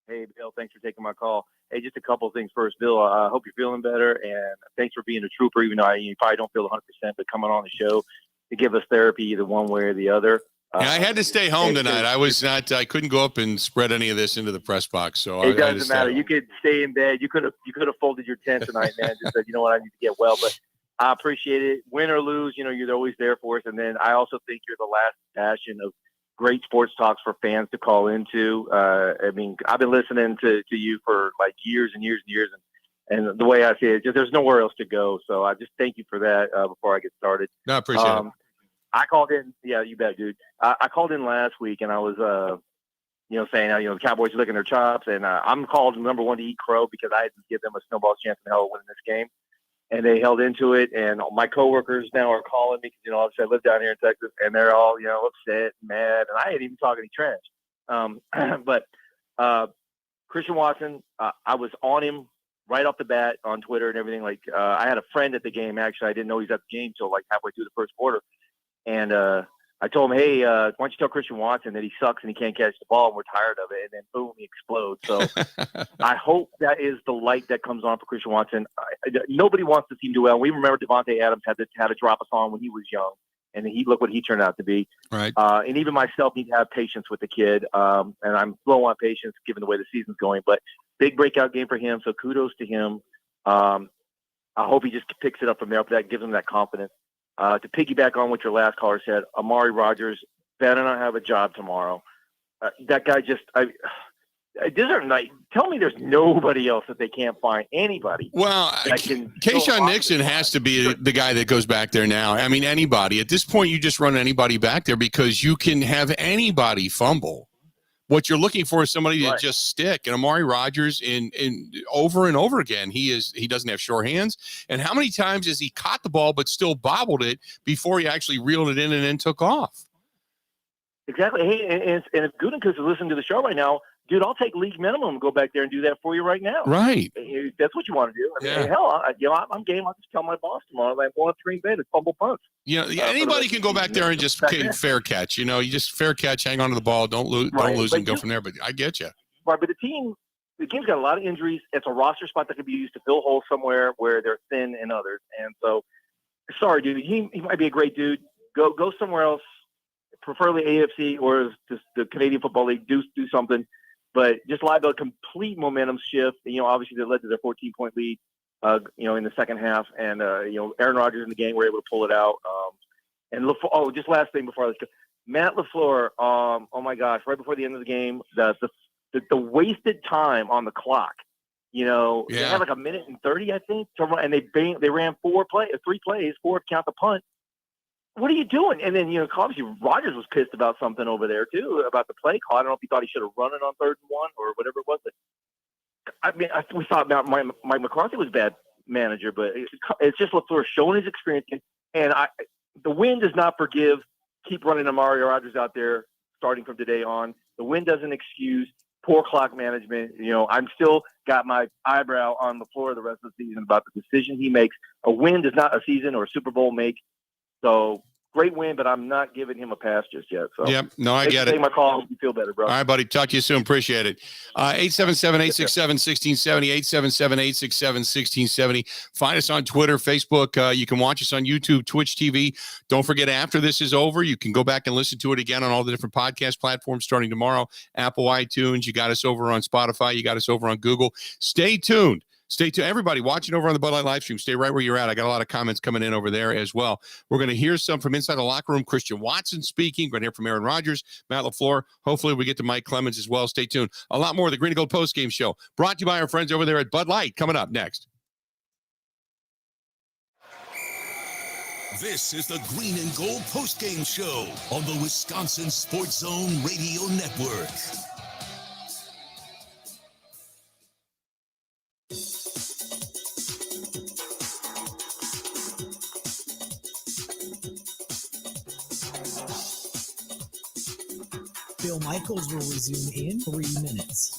Hey, Bill. Thanks for taking my call. Hey, just a couple of things first, Bill. I hope you're feeling better, and thanks for being a trooper, even though you probably don't feel 100%, but coming on the show to give us therapy either one way or the other. Yeah, I had to stay home tonight. I couldn't go up and spread any of this into the press box. So it doesn't matter. You could stay in bed. You could have folded your tent tonight, man. Just said, you know what, I need to get well. But I appreciate it. Win or lose, you're always there for us. And then I also think you're the last bastion of great sports talks for fans to call into. I mean, I've been listening to you for like years and years and years. And the way I see it, there's nowhere else to go. So I just thank you for that before I get started. No, I appreciate it. I called in. Yeah, you bet, dude. I called in last week, and I was, saying, the Cowboys are licking their chops, and I'm called number one to eat crow because I didn't give them a snowball's chance in hell of winning this game, and they held into it. And my coworkers now are calling me because obviously I live down here in Texas, and they're all upset, and mad, and I ain't even talking any trash. But Christian Watson, I was on him right off the bat on Twitter and everything. Like I had a friend at the game. Actually, I didn't know he was at the game till like halfway through the first quarter. And I told him, hey, why don't you tell Christian Watson that he sucks and he can't catch the ball and we're tired of it. And then, boom, he explodes. So I hope that is the light that comes on for Christian Watson. Nobody wants to see him do well. We remember Devontae Adams had to drop us on when he was young. And look what he turned out to be. Right. And even myself need to have patience with the kid. And I'm low on patience given the way the season's going. But big breakout game for him. So kudos to him. I hope he just picks it up from there. That gives him that confidence. To piggyback on what your last caller said, Amari Rodgers better not have a job tomorrow. That guy tell me there's nobody else that they can't find anybody. Well, Keyshawn Nixon has to be the guy that goes back there now. I mean, anybody. At this point, you just run anybody back there because you can have anybody fumble. What you're looking for is somebody to just stick. And Amari Rodgers, in over and over again, he doesn't have sure hands. And how many times has he caught the ball but still bobbled it before he actually reeled it in and then took off? Exactly. Hey, and if Gutekunst is listening to the show right now, dude, I'll take league minimum and go back there and do that for you right now. Right. That's what you want to do. I mean, hell, I'm game. I'll just tell my boss tomorrow that I want to Green Bay to fumble punts. Anybody can go back there and just fair catch. You just fair catch, hang on to the ball, don't lose and go from there. But I get you. Right, but the team the team's got a lot of injuries. It's a roster spot that could be used to fill holes somewhere where they're thin in others. And so, sorry, dude, he might be a great dude. Go somewhere else, preferably AFC or just the Canadian Football League. Do something, but just liable a complete momentum shift. Obviously that led to their 14-point lead, in the second half, and Aaron Rodgers in the game were able to pull it out. And just last thing before I let's go, Matt LaFleur. Oh my gosh! Right before the end of the game, the wasted time on the clock. They had like 1:30, I think, and they ran 3 plays, 4 count the punt. What are you doing? And then obviously Rodgers was pissed about something over there too, about the play call. I don't know if he thought he should have run it on 3rd and 1 or whatever it was. But we thought Mike McCarthy was a bad manager, but it's just LaFleur showing his experience. And the win does not forgive. Keep running Amari Rodgers out there starting from today on. The win doesn't excuse poor clock management. I'm still got my eyebrow on the floor the rest of the season about the decision he makes. A win does not a season or a Super Bowl make. So great win, but I'm not giving him a pass just yet. So yep, no, I get it. Take my call. Hope you feel better, bro. All right, buddy. Talk to you soon. Appreciate it. 877-867-1670, 877-867-1670. Find us on Twitter, Facebook. You can watch us on YouTube, Twitch TV. Don't forget, after this is over, you can go back and listen to it again on all the different podcast platforms starting tomorrow. Apple, iTunes. You got us over on Spotify. You got us over on Google. Stay tuned. Stay tuned. Everybody watching over on the Bud Light live stream, stay right where you're at. I got a lot of comments coming in over there as well. We're going to hear some from inside the locker room. Christian Watson speaking. We're going to hear from Aaron Rodgers, Matt LaFleur. Hopefully we get to Mike Clemens as well. Stay tuned. A lot more of the Green and Gold postgame show brought to you by our friends over there at Bud Light. Coming up next. This is the Green and Gold postgame show on the Wisconsin Sports Zone Radio Network. Bill Michaels will resume in 3 minutes.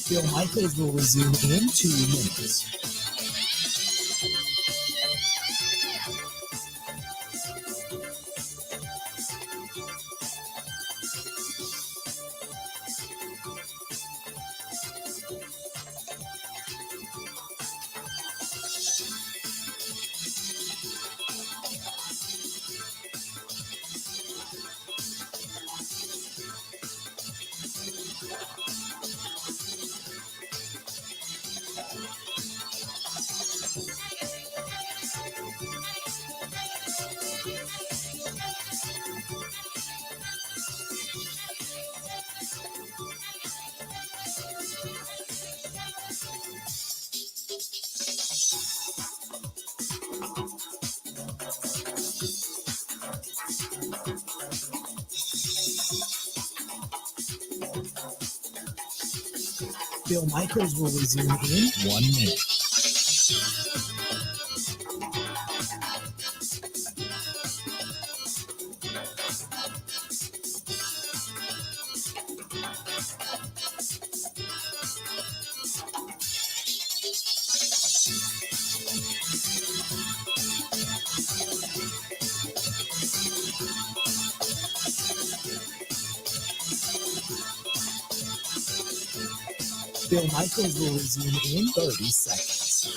Bill Michaels will resume in 2 minutes. Bill Michaels will resume in 1 minute. Bill Michaels will resume in 30 seconds.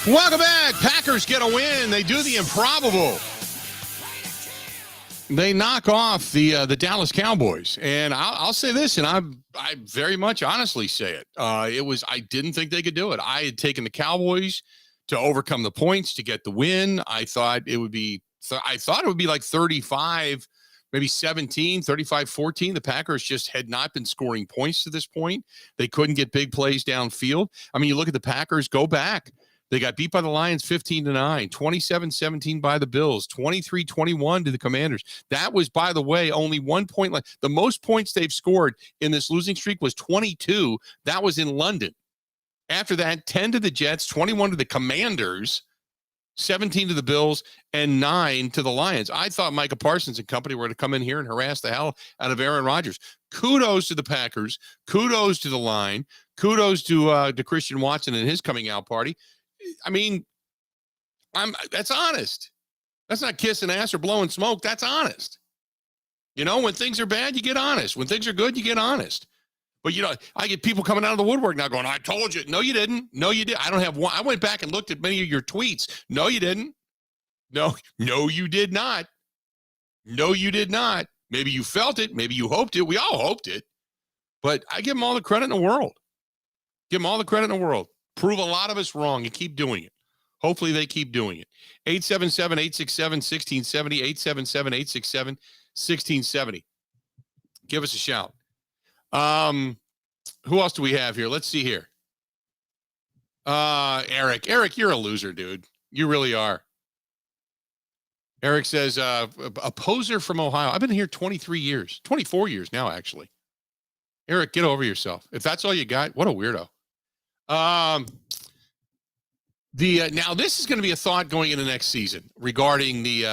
Welcome back. Packers get a win. They do the improbable. They knock off the Dallas Cowboys. And I'll say this, and I very much honestly say it. I didn't think they could do it. I had taken the Cowboys to overcome the points to get the win. I thought it would be like 35, maybe 17, 35-14. The Packers just had not been scoring points to this point. They couldn't get big plays downfield. I mean, you look at the Packers, go back. They got beat by the Lions 15-9, 27-17 by the Bills, 23-21 to the Commanders. That was, by the way, only 1 point. The most points they've scored in this losing streak was 22. That was in London. After that, 10 to the Jets, 21 to the Commanders, 17 to the Bills, and 9 to the Lions. I thought Micah Parsons and company were to come in here and harass the hell out of Aaron Rodgers. Kudos to the Packers. Kudos to the line. Kudos to Christian Watson and his coming out party. I mean, that's honest. That's not kissing ass or blowing smoke. That's honest. You know, when things are bad, you get honest. When things are good, you get honest. But, you know, I get people coming out of the woodwork now going, I told you. No, you didn't. No, you did. I don't have one. I went back and looked at many of your tweets. No, you didn't. No, you did not. No, you did not. Maybe you felt it. Maybe you hoped it. We all hoped it. But I give them all the credit in the world. Give them all the credit in the world. Prove a lot of us wrong and keep doing it. Hopefully they keep doing it. 877-867-1670, 877-867-1670. Give us a shout. Who else do we have here? Let's see here. Eric. Eric, you're a loser, dude. You really are. Eric says, a poser from Ohio. I've been here 23 years, 24 years now, actually. Eric, get over yourself. If that's all you got, what a weirdo. Now this is going to be a thought going into next season regarding the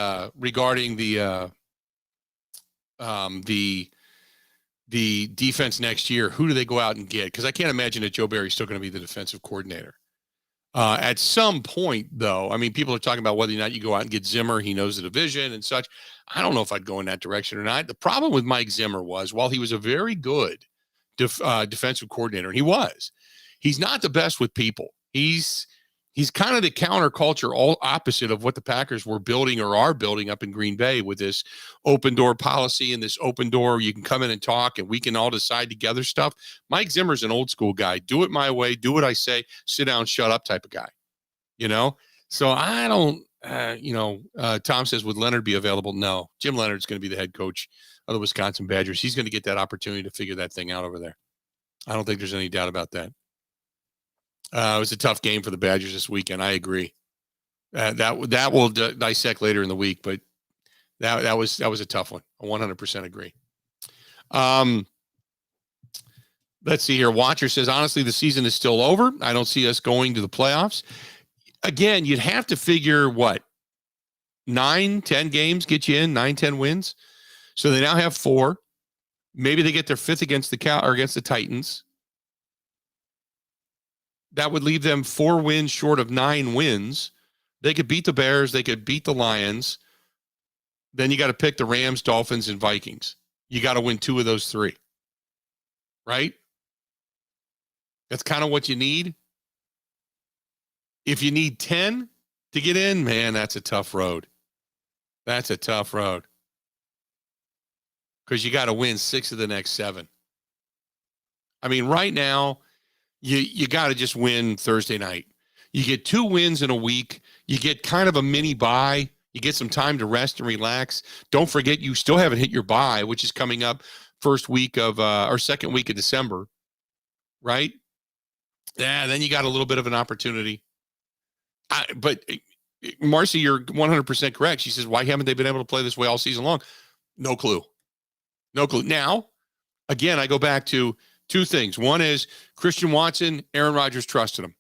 defense next year. Who do they go out and get? Because I can't imagine that Joe Barry's still going to be the defensive coordinator. At some point, though, I mean, people are talking about whether or not you go out and get Zimmer. He knows the division and such. I don't know if I'd go in that direction or not. The problem with Mike Zimmer was, while he was a very good defensive coordinator, and he's not the best with people. He's kind of the counterculture, all opposite of what the Packers were building or are building up in Green Bay with this open door policy and this open door. You can come in and talk and we can all decide together stuff. Mike Zimmer's an old school guy. Do it my way. Do what I say. Sit down, shut up type of guy, you know? So I don't, Tom says, would Leonard be available? No. Jim Leonard's going to be the head coach of the Wisconsin Badgers. He's going to get that opportunity to figure that thing out over there. I don't think there's any doubt about that. It was a tough game for the Badgers this weekend. I agree. That will dissect later in the week, but that was a tough one. I 100% agree. Let's see here. Watcher says, honestly, the season is still over. I don't see us going to the playoffs. Again, you'd have to figure what? 9-10 games get you in, 9-10 wins. So they now have 4. Maybe they get their 5th against the Titans. That would leave them 4 wins short of 9 wins. They could beat the Bears. They could beat the Lions. Then you got to pick the Rams, Dolphins, and Vikings. You got to win 2 of those 3. Right? That's kind of what you need. If you need 10 to get in, man, that's a tough road. That's a tough road. Because you got to win 6 of the next 7. I mean, right now, you got to just win Thursday night. You get 2 wins in a week. You get kind of a mini bye. You get some time to rest and relax. Don't forget, you still haven't hit your bye, which is coming up second week of December, right? Yeah, then you got a little bit of an opportunity. But Marcy, you're 100% correct. She says, why haven't they been able to play this way all season long? No clue. No clue. Now, again, I go back to 2 things. One is Christian Watson, Aaron Rodgers trusted him.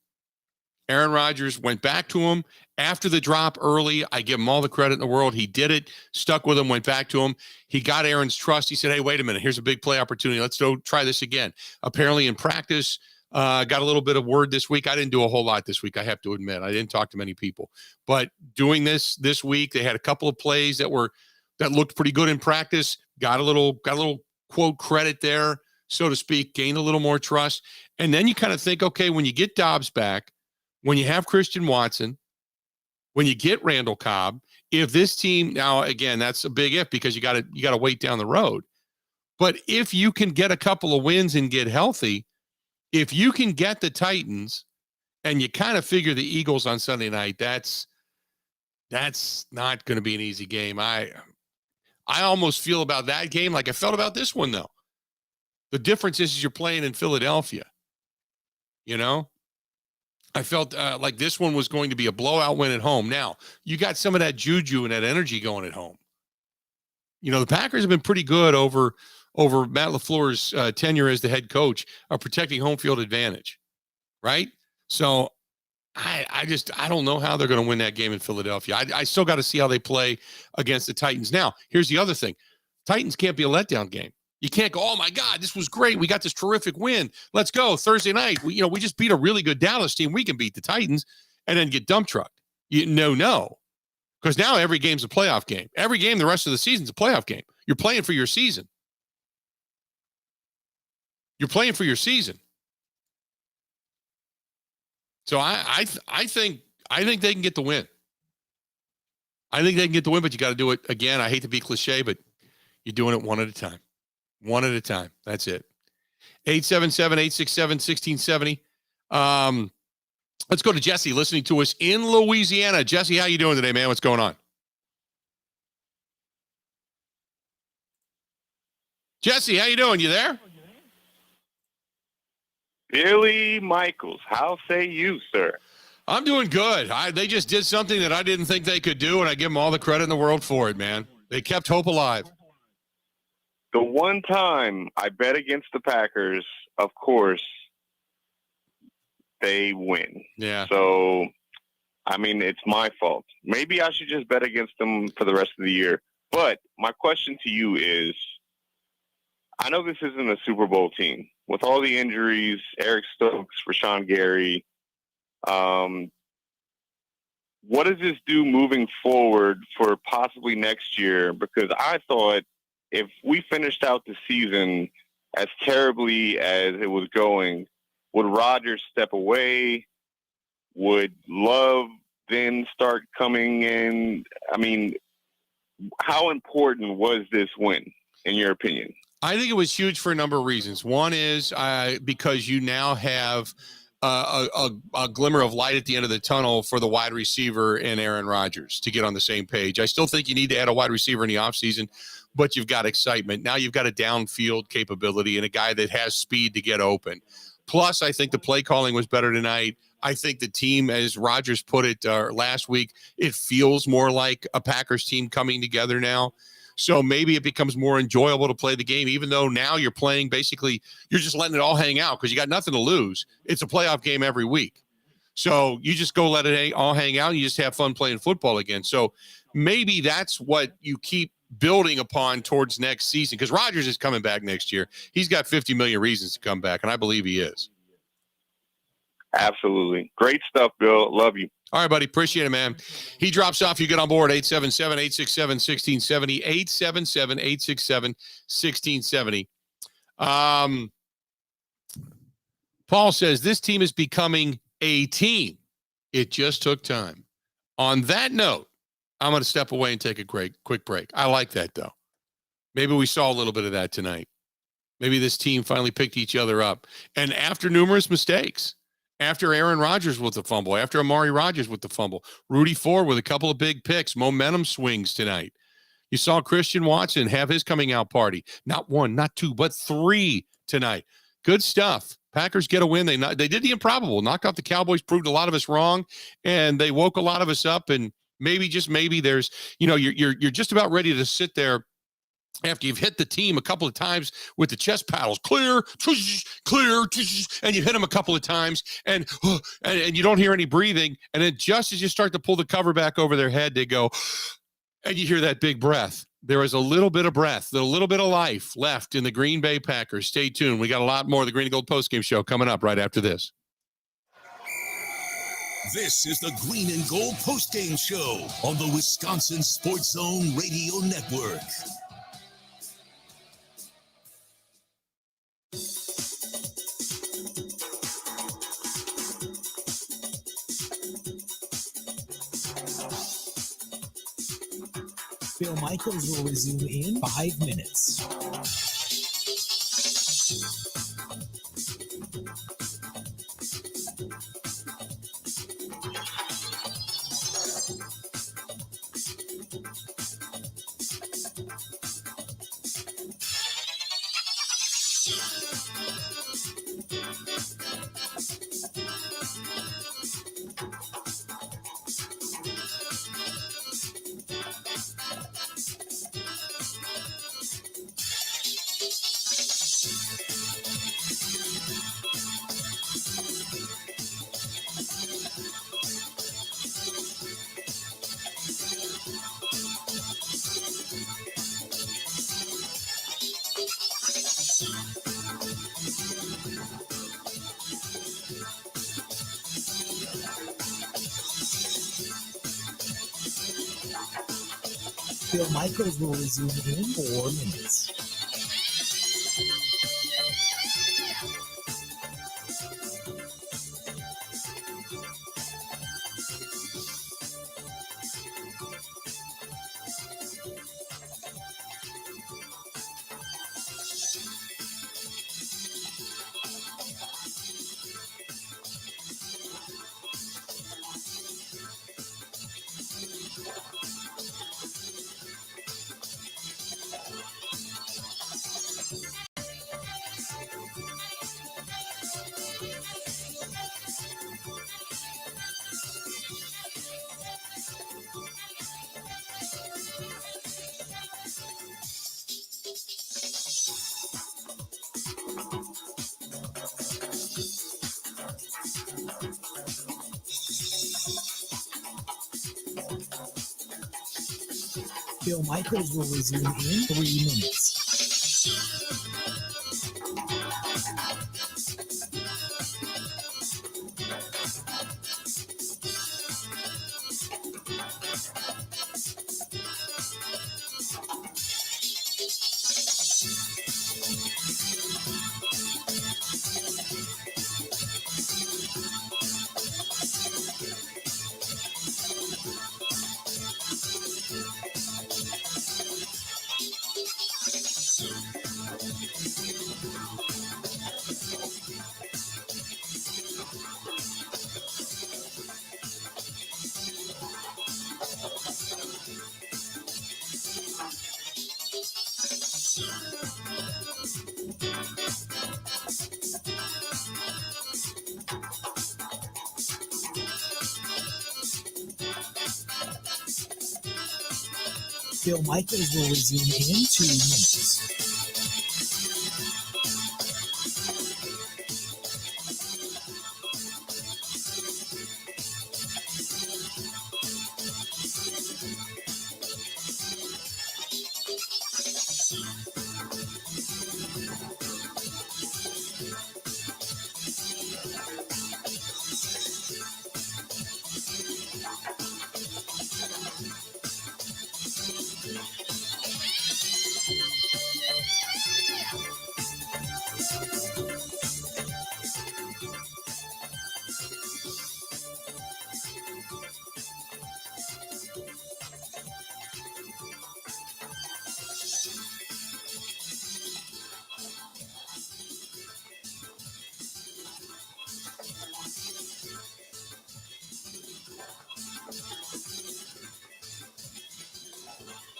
Aaron Rodgers went back to him after the drop early. I give him all the credit in the world. He did it, stuck with him, went back to him. He got Aaron's trust. He said, hey, wait a minute. Here's a big play opportunity. Let's go try this again. Apparently in practice, got a little bit of word this week. I didn't do a whole lot this week, I have to admit. I didn't talk to many people. But doing this week, they had a couple of plays that looked pretty good in practice. Got a little quote credit there, so to speak, gained a little more trust. And then you kind of think, okay, when you get Dobbs back, when you have Christian Watson, when you get Randall Cobb, if this team now, again, that's a big if because you got to wait down the road. But if you can get a couple of wins and get healthy, if you can get the Titans and you kind of figure the Eagles on Sunday night, that's not going to be an easy game. I almost feel about that game like I felt about this one, though. The difference is you're playing in Philadelphia. You know, I felt like this one was going to be a blowout win at home. Now, you got some of that juju and that energy going at home. You know, the Packers have been pretty good over Matt LaFleur's tenure as the head coach of protecting home field advantage, right? So I don't know how they're going to win that game in Philadelphia. I still got to see how they play against the Titans. Now, here's the other thing. Titans can't be a letdown game. You can't go, oh, my God, this was great. We got this terrific win. Let's go. Thursday night, we just beat a really good Dallas team. We can beat the Titans and then get dump trucked. No. Because now every game's a playoff game. Every game the rest of the season's a playoff game. You're playing for your season. So I think they can get the win. I think they can get the win, but you got to do it again. I hate to be cliche, but you're doing it one at a time. One at a time. That's it. 877-867-1670. Let's go to Jesse listening to us in Louisiana. Jesse, how you doing today, man? What's going on? Jesse, how you doing? You there? Billy Michaels, how say you, sir? I'm doing good. They just did something that I didn't think they could do, and I give them all the credit in the world for it, man. They kept hope alive. The one time I bet against the Packers, of course, they win. Yeah. So, I mean, it's my fault. Maybe I should just bet against them for the rest of the year. But my question to you is, I know this isn't a Super Bowl team. With all the injuries, Eric Stokes, Rashawn Gary, what does this do moving forward for possibly next year? Because I thought if we finished out the season as terribly as it was going, would Rodgers step away? Would Love then start coming in? I mean, how important was this win, in your opinion? I think it was huge for a number of reasons. One is because you now have a glimmer of light at the end of the tunnel for the wide receiver and Aaron Rodgers to get on the same page. I still think you need to add a wide receiver in the offseason, but you've got excitement. Now you've got a downfield capability and a guy that has speed to get open. Plus, I think the play calling was better tonight. I think the team, as Rodgers put it last week, it feels more like a Packers team coming together now. So maybe it becomes more enjoyable to play the game, even though now you're playing basically, you're just letting it all hang out because you got nothing to lose. It's a playoff game every week. So you just go let it all hang out and you just have fun playing football again. So maybe that's what you keep building upon towards next season because Rodgers is coming back next year. He's got 50 million reasons to come back, and I believe he is. Absolutely. Great stuff, Bill. Love you. All right, buddy. Appreciate it, man. He drops off. You get on board. 877-867-1670. 877-867-1670. Paul says, this team is becoming a team. It just took time. On that note, I'm going to step away and take a quick break. I like that, though. Maybe we saw a little bit of that tonight. Maybe this team finally picked each other up. And after numerous mistakes, after Aaron Rodgers with the fumble, after Amari Rodgers with the fumble, Rudy Ford with a couple of big picks, momentum swings tonight. You saw Christian Watson have his coming out party. Not one, not two, but three tonight. Good stuff. Packers get a win. They did the improbable, knocked off the Cowboys, proved a lot of us wrong, and they woke a lot of us up. And maybe, just maybe, there's, you're just about ready to sit there after you've hit the team a couple of times with the chest paddles, clear, and you hit them a couple of times, and you don't hear any breathing, and then just as you start to pull the cover back over their head, they go, and you hear that big breath. There is a little bit of breath, a little bit of life left in the Green Bay Packers. Stay tuned. We got a lot more of the Green and Gold postgame show coming up right after this. This is the Green and Gold postgame show on the Wisconsin Sports Zone Radio Network. Bill Michaels will resume in 5 minutes. Bill Michaels will resume in 4 minutes. Bill Michaels will resume in 3 minutes. Bill Michaels will resume in 2 minutes.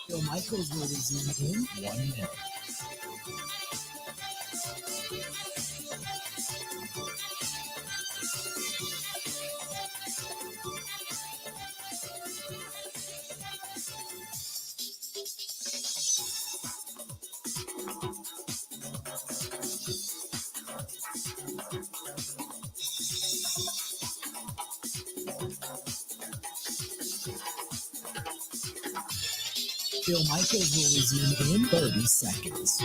Bill Michaels will resume in 1 minute. Bill Michaels will resume in 30 seconds.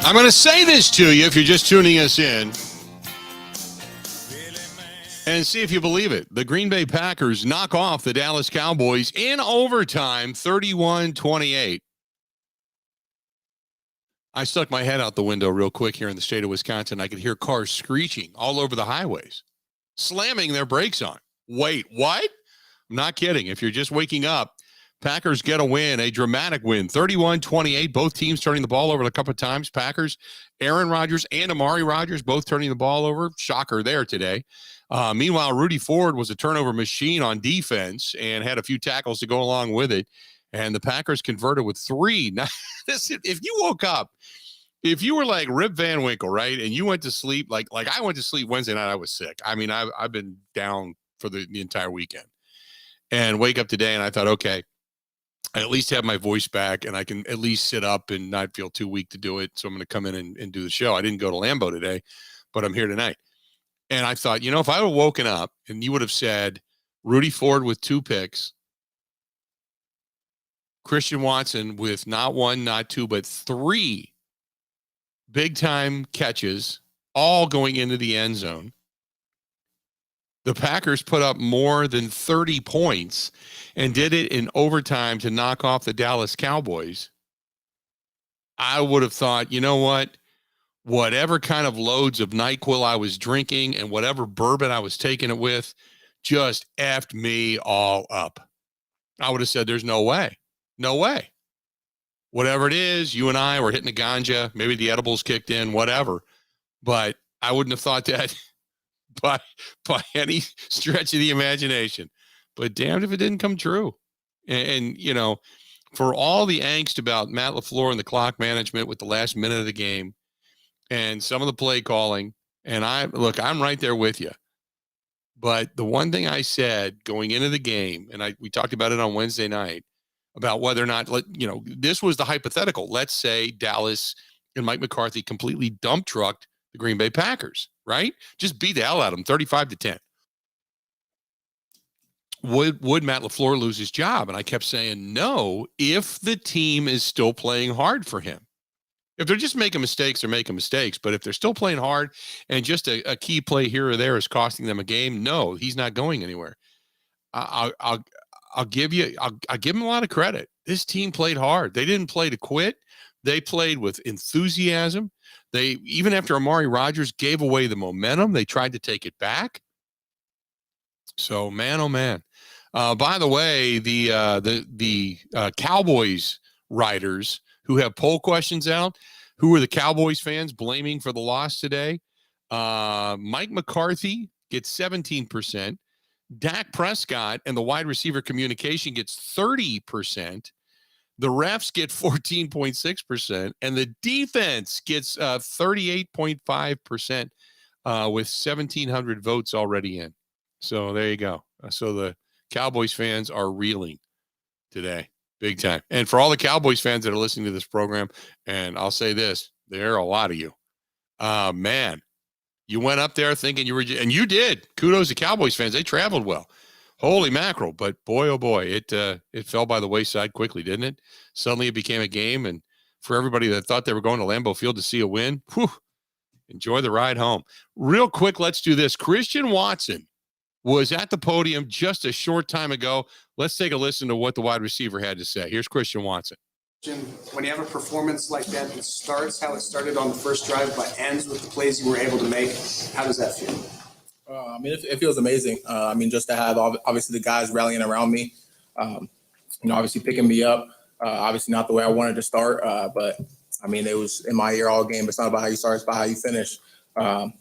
I'm going to say this to you if you're just tuning us in and see if you believe it. The Green Bay Packers knock off the Dallas Cowboys in overtime, 31-28. I stuck my head out the window real quick here in the state of Wisconsin. I could hear cars screeching all over the highways, slamming their brakes on. Wait, what? I'm not kidding. If you're just waking up, Packers get a win, a dramatic win, 31-28. Both teams turning the ball over a couple of times. Packers, Aaron Rodgers and Amari Rodgers both turning the ball over. Shocker there today. Meanwhile, Rudy Ford was a turnover machine on defense and had a few tackles to go along with it. And the Packers converted with 3. Now, if you woke up, if you were like Rip Van Winkle, right, and you went to sleep, like I went to sleep Wednesday night, I was sick. I mean, I've been down for the entire weekend. And wake up today, and I thought, okay, I at least have my voice back, and I can at least sit up and not feel too weak to do it. So I'm going to come in and do the show. I didn't go to Lambeau today, but I'm here tonight. And I thought, if I would have woken up and you would have said Rudy Ford with 2 picks, Christian Watson with not 1, not 2, but 3 big-time catches, all going into the end zone. The Packers put up more than 30 points and did it in overtime to knock off the Dallas Cowboys. I would have thought, you know what? Whatever kind of loads of NyQuil I was drinking and whatever bourbon I was taking it with just effed me all up. I would have said, there's no way. No way. Whatever it is, you and I were hitting the ganja, maybe the edibles kicked in, whatever. But I wouldn't have thought that by any stretch of the imagination. But damned if it didn't come true. And for all the angst about Matt LaFleur and the clock management with the last minute of the game and some of the play calling, and I'm right there with you. But the one thing I said going into the game, and we talked about it on Wednesday night, about whether or not, this was the hypothetical. Let's say Dallas and Mike McCarthy completely dump trucked the Green Bay Packers, right? Just beat the hell out of them, 35-10. Would Matt LaFleur lose his job? And I kept saying no, if the team is still playing hard for him. If they're just making mistakes, they're making mistakes. But if they're still playing hard and just a key play here or there is costing them a game, no, he's not going anywhere. I'll give him a lot of credit. This team played hard. They didn't play to quit. They played with enthusiasm. They, even after Amari Rodgers gave away the momentum, they tried to take it back. So, man, oh man. By the way, the Cowboys writers who have poll questions out, who are the Cowboys fans blaming for the loss today? Mike McCarthy gets 17%. Dak Prescott and the wide receiver communication gets 30%. The refs get 14.6%, and the defense gets 38.5% with 1,700 votes already in. So there you go. So the Cowboys fans are reeling today, big time. And for all the Cowboys fans that are listening to this program, and I'll say this, there are a lot of you. Man, you went up there thinking you were, and you did. Kudos to Cowboys fans. They traveled well. Holy mackerel. But boy, oh boy, it fell by the wayside quickly, didn't it? Suddenly it became a game. And for everybody that thought they were going to Lambeau Field to see a win, enjoy the ride home. Real quick, let's do this. Christian Watson was at the podium just a short time ago. Let's take a listen to what the wide receiver had to say. Here's Christian Watson. When you have a performance like that starts how it started on the first drive but ends with the plays you were able to make, how does that feel? It feels amazing. Just to have obviously the guys rallying around me, obviously picking me up. Obviously not the way I wanted to start, but it was in my ear all game. It's not about how you start, it's about how you finish. I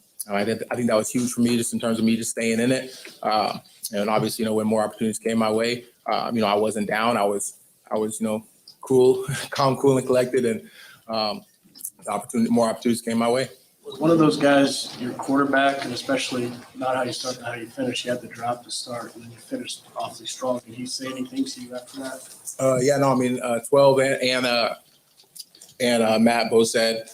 think that was huge for me, just in terms of me just staying in it. And obviously, when more opportunities came my way, I wasn't down. I was cool, calm, cool, and collected, and more opportunities came my way. Was one of those guys your quarterback, and especially not how you start and how you finish? You had the drop to start, and then you finished awfully strong. Did he say anything to you after that? 12 and Matt both said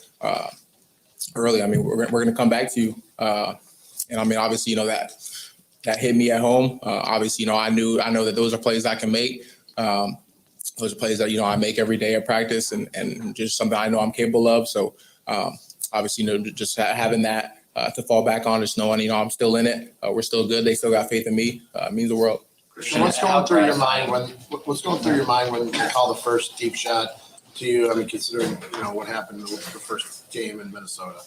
early, we're going to come back to you. Obviously, that hit me at home. Obviously, I know that those are plays I can make. Those are plays that, I make every day at practice and just something I know I'm capable of. So, Obviously, just having that to fall back on, just knowing, I'm still in it. We're still good. They still got faith in me. Means the world. Christian, what's going through your mind when you call the first deep shot to you? I mean, considering what happened with the first game in Minnesota.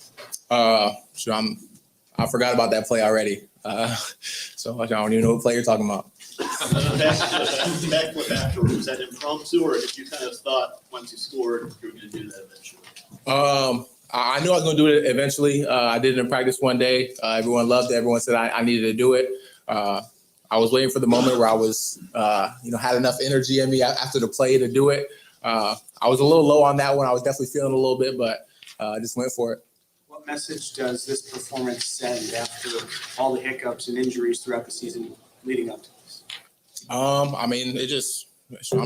So I forgot about that play already. So I don't even know what play you're talking about. Backflip afterwards, was that impromptu, or did you kind of thought once you scored you were going to do that eventually? I knew I was going to do it eventually. I did it in practice one day. Everyone loved it. Everyone said I needed to do it. I was waiting for the moment where I was, had enough energy in me after the play to do it. I was a little low on that one. I was definitely feeling a little bit, but I just went for it. What message does this performance send after all the hiccups and injuries throughout the season leading up to this? I'm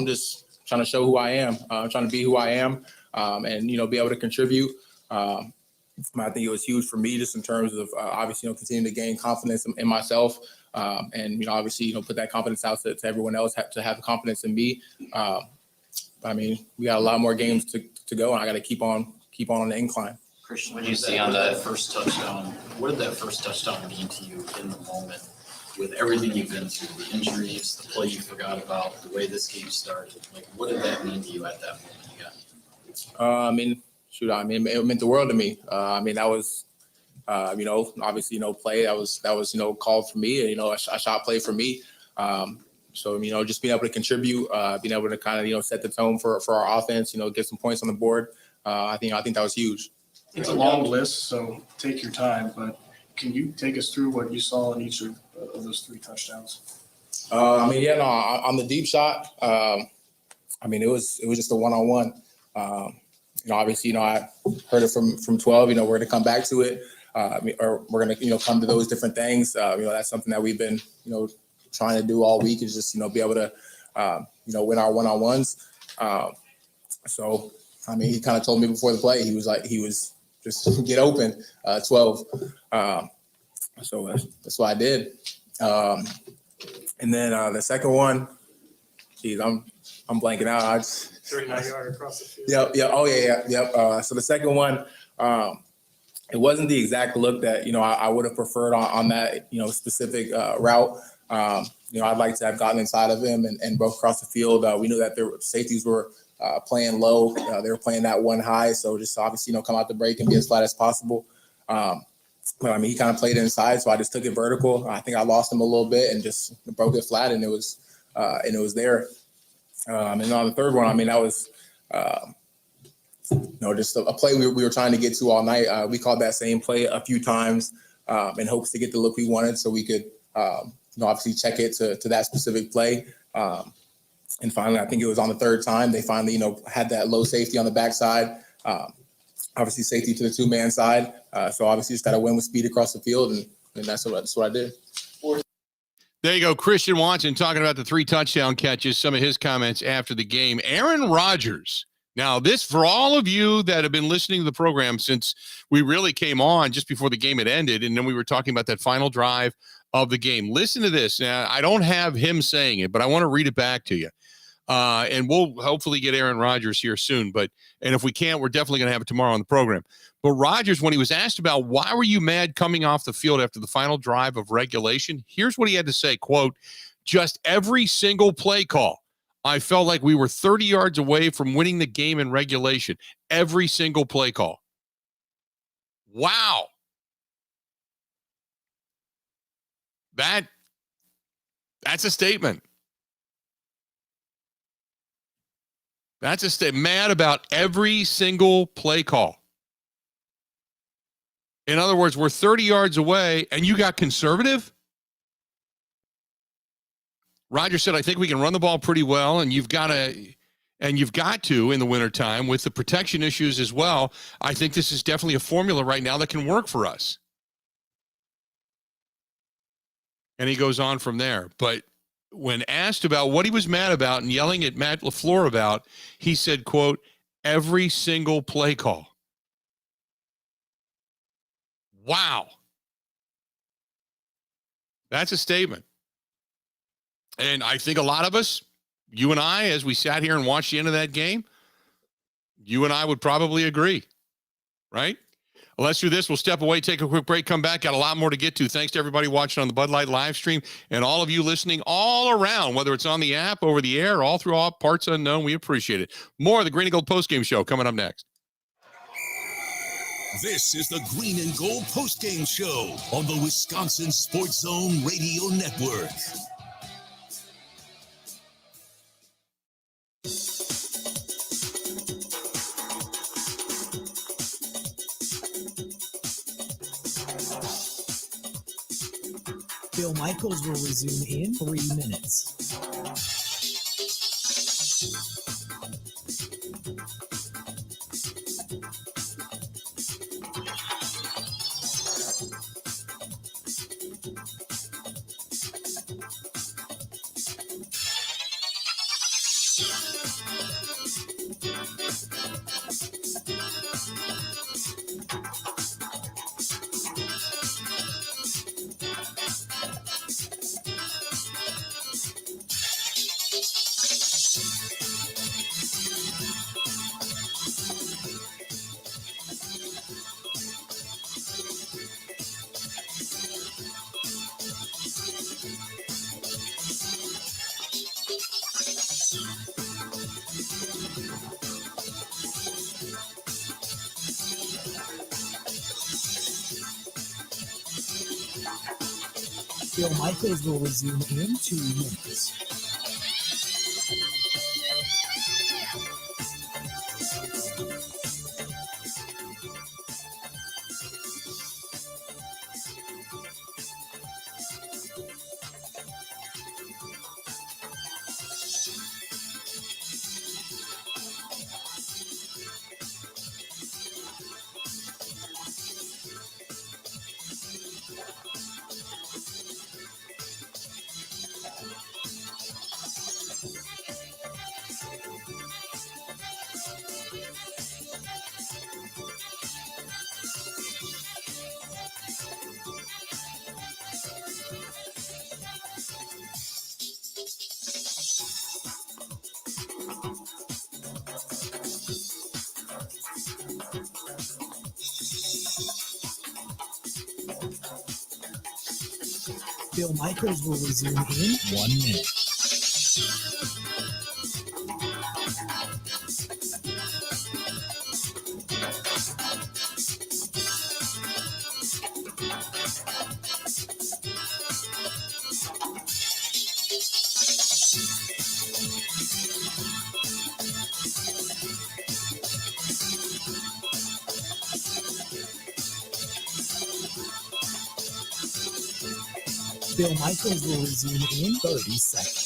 just trying to show who I am. I'm trying to be who I am, and be able to contribute. I think it was huge for me just in terms of obviously continuing to gain confidence in myself, and obviously put that confidence out to everyone else to have confidence in me. We got a lot more games to go, and I got to keep on the incline. Christian, what did you see on that first touchdown? What did that first touchdown mean to you in the moment with everything you've been through, the injuries, the play you forgot about, the way this game started? Like, what did that mean to you at that moment? It meant the world to me. That was, obviously, play that was called for me, a shot play for me. So, just being able to contribute, being able to kind of, set the tone for our offense, get some points on the board. I think that was huge. It's a long list, so take your time, but can you take us through what you saw in each of those three touchdowns? On the deep shot, it was just a one-on-one. Obviously, I heard it from 12. We're going to come back to it, or we're going to, come to those different things. That's something that we've been, trying to do all week is just, be able to, win our one-on-ones. So, he kind of told me before the play, he was just get open, 12. So that's what I did. And then the second one, I'm blanking out. 39-yard across the field. Yep. Oh, yeah. So the second one, it wasn't the exact look that, I would have preferred on that, specific route. I'd like to have gotten inside of him and broke across the field. We knew that their safeties were playing low. They were playing that one high. So just obviously, come out the break and be as flat as possible. But he kind of played inside. So I just took it vertical. I think I lost him a little bit and just broke it flat, and it was there. And on the third one, that was, just a play we were trying to get to all night. We called that same play a few times in hopes to get the look we wanted so we could, obviously check it to that specific play. And finally, I think it was on the third time, they finally, had that low safety on the backside. Obviously, safety to the two-man side. So obviously, just got to win with speed across the field, and that's what I did. There you go. Christian Watson talking about the 3 touchdown catches, some of his comments after the game. Aaron Rodgers. Now, this, for all of you that have been listening to the program since we really came on just before the game had ended, and then we were talking about that final drive of the game. Listen to this. Now, I don't have him saying it, but I want to read it back to you. And we'll hopefully get Aaron Rodgers here soon. And if we can't, we're definitely going to have it tomorrow on the program. But Rodgers, when he was asked about why were you mad coming off the field after the final drive of regulation, here's what he had to say, quote, "Just every single play call. I felt like we were 30 yards away from winning the game in regulation. Every single play call." Wow. That's a statement. That's a statement. Mad about every single play call. In other words, we're 30 yards away and you got conservative? Rodgers said, I think we can run the ball pretty well, and you've got to in the wintertime with the protection issues as well. I think this is definitely a formula right now that can work for us. And he goes on from there. But when asked about what he was mad about and yelling at Matt LaFleur about, he said, quote, "Every single play call." Wow. That's a statement. And I think a lot of us, you and I, as we sat here and watched the end of that game, you and I would probably agree, right? Well, let's do this. We'll step away, take a quick break, come back. Got a lot more to get to. Thanks to everybody watching on the Bud Light live stream and all of you listening all around, whether it's on the app, over the air, all through all parts unknown. We appreciate it. More of the Green and Gold postgame show coming up next. This is the Green and Gold postgame show on the Wisconsin Sports Zone Radio Network. Bill Michaels will resume in 3 minutes. Bill Michaels will resume in 2 minutes. Bill Michaels will resume in 1 minute. Bill Michaels will resume in 30 seconds.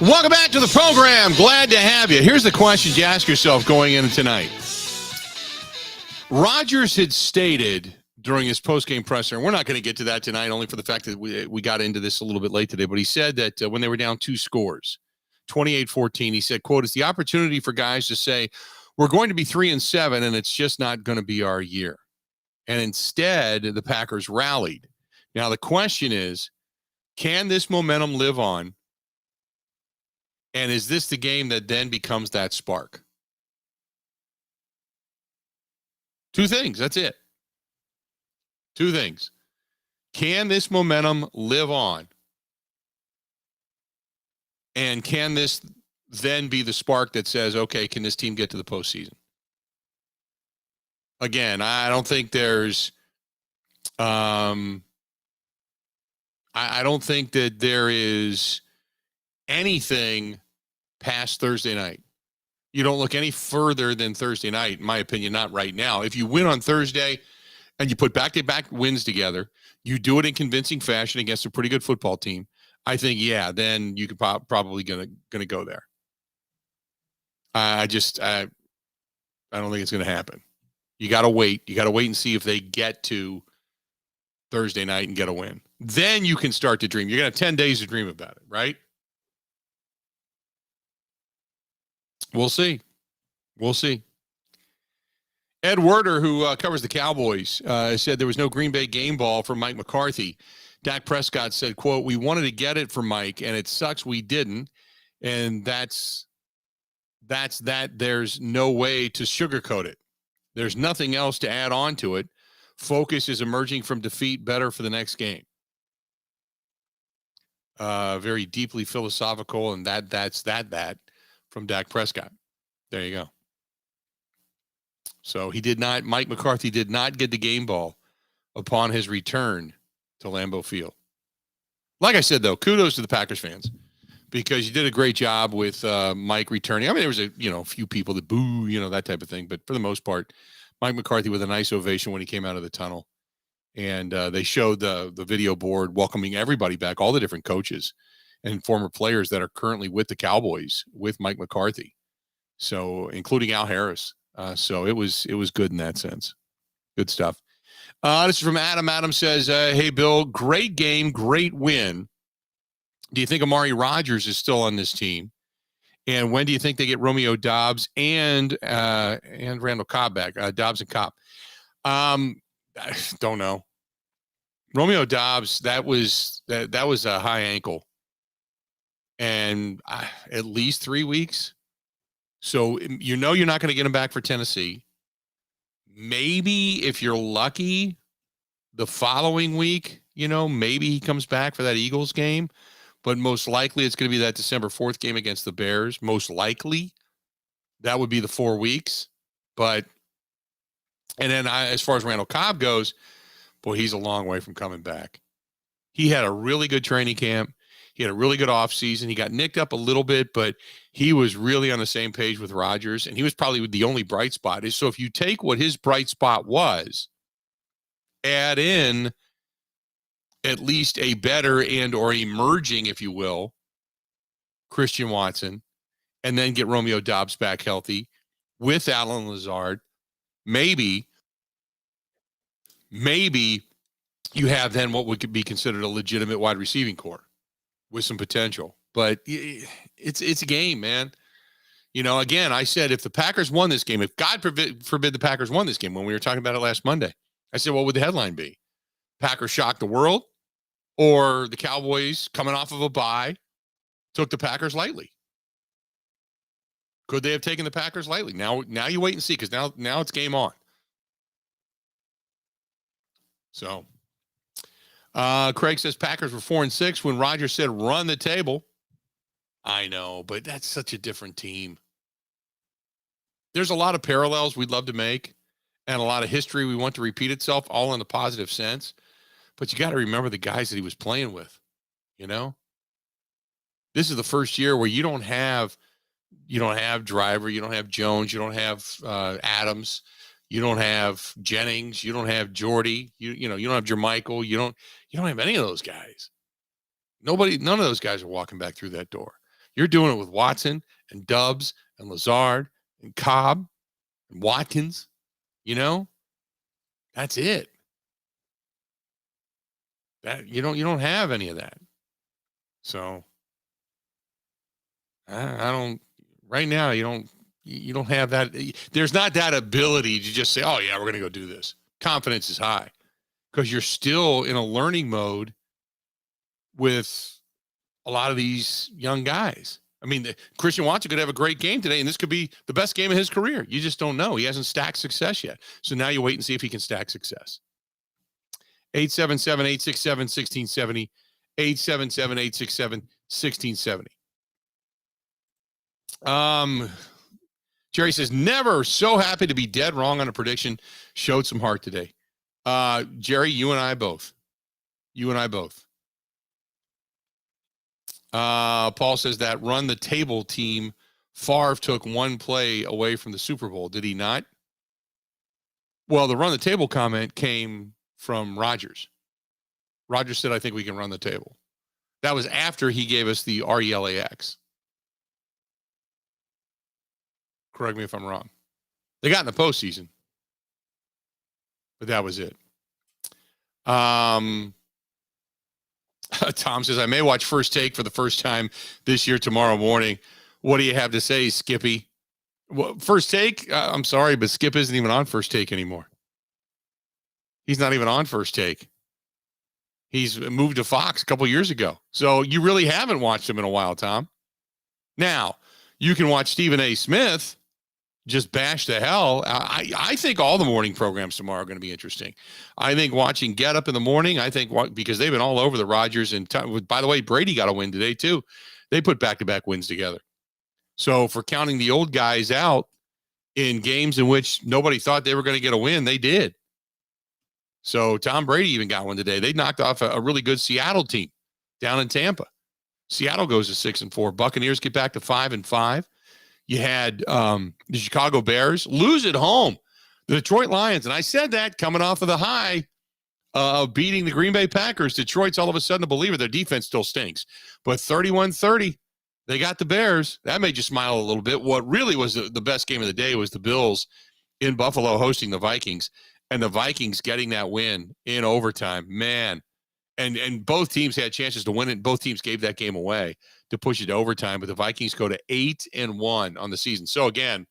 Welcome back to the program. Glad to have you. Here's the question you ask yourself going into tonight. Rodgers had stated during his postgame presser, and we're not going to get to that tonight only for the fact that we got into this a little bit late today, but he said that when they were down 2 scores, 28-14, he said, quote, "It's the opportunity for guys to say, we're going to be 3-7, and it's just not going to be our year." And instead, the Packers rallied. Now, the question is, can this momentum live on? And is this the game that then becomes that spark? 2 things. That's it. 2 things. Can this momentum live on? And can this then be the spark that says, okay, can this team get to the postseason? Again, I don't think there's I don't think that there is anything past Thursday night. You don't look any further than Thursday night, in my opinion, not right now. If you win on Thursday and you put back-to-back wins together, you do it in convincing fashion against a pretty good football team. I think, yeah, then you could probably gonna go there. I don't think it's gonna happen. You got to wait. You got to wait and see if they get to Thursday night and get a win. Then you can start to dream. You're gonna have 10 days to dream about it, right? We'll see. We'll see. Ed Werder, who covers the Cowboys, said there was no Green Bay game ball for Mike McCarthy. Dak Prescott said, quote, "We wanted to get it for Mike, and it sucks we didn't. And that's that. There's no way to sugarcoat it. There's nothing else to add on to it. Focus is emerging from defeat better for the next game." Very deeply philosophical, and that's that from Dak Prescott. There you go. So Mike McCarthy did not get the game ball upon his return to Lambeau Field. Like I said, though, kudos to the Packers fans because you did a great job with Mike returning. I mean, there was a few people that boo, that type of thing. But for the most part, Mike McCarthy with a nice ovation when he came out of the tunnel. And they showed the video board welcoming everybody back, all the different coaches and former players that are currently with the Cowboys with Mike McCarthy. So including Al Harris. So it was good in that sense. Good stuff. This is from Adam. Adam says, "Hey, Bill, great game, great win. Do you think Amari Rodgers is still on this team? And when do you think they get Romeo Doubs and Randall Cobb back? Doubs and Cobb. I don't know. Romeo Doubs, that was a high ankle, and at least 3 weeks. So you're not going to get him back for Tennessee. Maybe if you're lucky, the following week, maybe he comes back for that Eagles game. But most likely it's going to be that December 4th game against the Bears. Most likely that would be the 4 weeks. And then as far as Randall Cobb goes, boy, he's a long way from coming back. He had a really good training camp. He had a really good offseason. He got nicked up a little bit, but he was really on the same page with Rodgers, and he was probably the only bright spot. So if you take what his bright spot was, add in at least a better and or emerging, if you will, Christian Watson, and then get Romeo Doubs back healthy with Allen Lazard, maybe you have then what would be considered a legitimate wide receiving core with some potential. But it's a game, man. Again, I said if the Packers won this game, if God forbid the Packers won this game when we were talking about it last Monday, I said, what would the headline be? Packers shocked the world, or the Cowboys coming off of a bye took the Packers lightly? Could they have taken the Packers lightly? Now you wait and see, because now it's game on. So Craig says Packers were 4-6 when Rodgers said run the table. I know, but that's such a different team. There's a lot of parallels we'd love to make and a lot of history we want to repeat itself, all in a positive sense. But you got to remember the guys that he was playing with, This is the first year where you don't have Driver, you don't have Jones, you don't have Adams, you don't have Jennings, you don't have Jordy, you don't have Jermichael, you don't have any of those guys. None of those guys are walking back through that door. You're doing it with Watson and Doubs and Lazard and Cobb and Watkins. That's it. That you don't have any of that. So I don't right now. You don't have that. There's not that ability to just say, "Oh yeah, we're going to go do this." Confidence is high because you're still in a learning mode with a lot of these young guys. I mean, Christian Watson could have a great game today, and this could be the best game of his career. You just don't know. He hasn't stacked success yet. So now you wait and see if he can stack success. 877-867-1670. 877-867-1670. Jerry says, never so happy to be dead wrong on a prediction. Showed some heart today. Jerry, you and I both. Paul says that run the table team, Favre took one play away from the Super Bowl. Did he not? Well, the run the table comment came from Rodgers. Rodgers said, I think we can run the table. That was after he gave us the RELAX. Correct me if I'm wrong. They got in the postseason, but that was it. Tom says, I may watch First Take for the first time this year tomorrow morning. What do you have to say, Skippy? Well, First Take? I'm sorry, but Skip isn't even on First Take anymore. He's not even on First Take. He's moved to Fox a couple years ago. So you really haven't watched him in a while, Tom. Now, you can watch Stephen A. Smith just bash the hell. I think all the morning programs tomorrow are going to be interesting. I think watching Get Up in the morning, because they've been all over the Rodgers. And by the way, Brady got a win today, too. They put back-to-back wins together. So for counting the old guys out in games in which nobody thought they were going to get a win, they did. So Tom Brady even got one today. They knocked off a really good Seattle team down in Tampa. Seattle goes to 6-4. Buccaneers get back to 5-5. You had the Chicago Bears lose at home. The Detroit Lions, and I said that coming off of the high of beating the Green Bay Packers. Detroit's all of a sudden a believer. Their defense still stinks. But 31-30, they got the Bears. That made you smile a little bit. What really was the best game of the day was the Bills in Buffalo hosting the Vikings, and the Vikings getting that win in overtime. Man, and both teams had chances to win it, and both teams gave that game away to push it to overtime, but the Vikings go to 8-1 on the season. So again,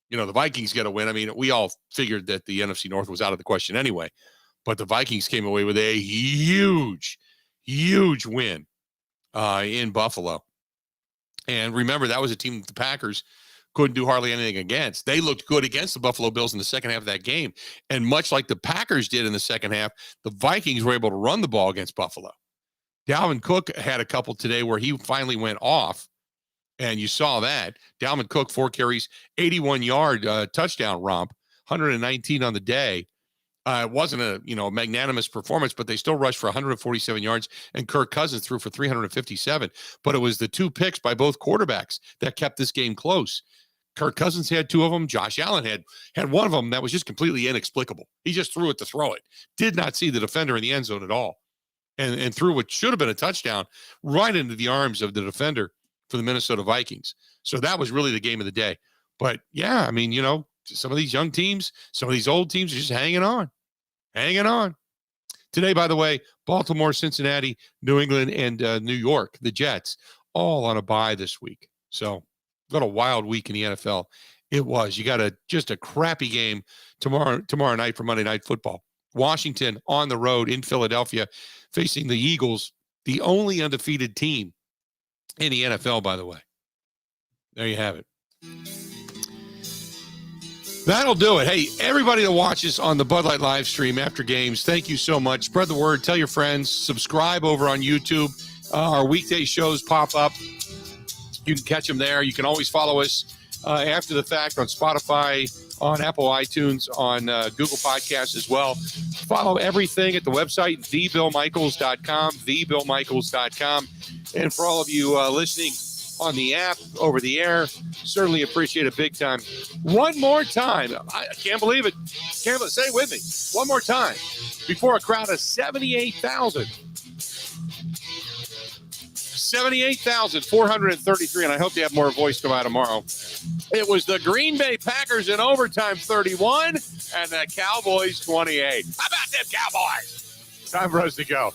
the Vikings get a win. I mean, we all figured that the NFC North was out of the question anyway, but the Vikings came away with a huge win in Buffalo. And remember, that was a team that the Packers couldn't do hardly anything against. They looked good against the Buffalo Bills in the second half of that game. And much like the Packers did in the second half, the Vikings were able to run the ball against Buffalo. Dalvin Cook had a couple today where he finally went off, and you saw that. Dalvin Cook, 4 carries, 81-yard touchdown romp, 119 on the day. It wasn't a magnanimous performance, but they still rushed for 147 yards, and Kirk Cousins threw for 357. But it was the 2 picks by both quarterbacks that kept this game close. Kirk Cousins had 2 of them. Josh Allen had one of them that was just completely inexplicable. He just threw it to throw it. Did not see the defender in the end zone at all. And threw what should have been a touchdown right into the arms of the defender for the Minnesota Vikings. So that was really the game of the day. But, yeah, I mean, some of these young teams, some of these old teams are just hanging on. Today, by the way, Baltimore, Cincinnati, New England, and New York, the Jets, all on a bye this week. So what a wild week in the NFL it was. You got just a crappy game tomorrow night for Monday Night Football. Washington on the road in Philadelphia facing the Eagles, the only undefeated team in the NFL, by the way. There you have it. That'll do it. Hey, everybody that watches on the Bud Light live stream after games, thank you so much. Spread the word. Tell your friends. Subscribe over on YouTube. Our weekday shows pop up. You can catch them there. You can always follow us after the fact on Spotify, on Apple iTunes, on Google Podcasts as well. Follow everything at the website, thebillmichaels.com, thebillmichaels.com. And for all of you listening on the app, over the air, certainly appreciate it big time. One more time. I can't believe it. Say it with me. One more time. Before a crowd of 78,000. 78,433, and I hope you have more voice come out tomorrow. It was the Green Bay Packers in overtime 31 and the Cowboys 28. How about them Cowboys? Time for us to go.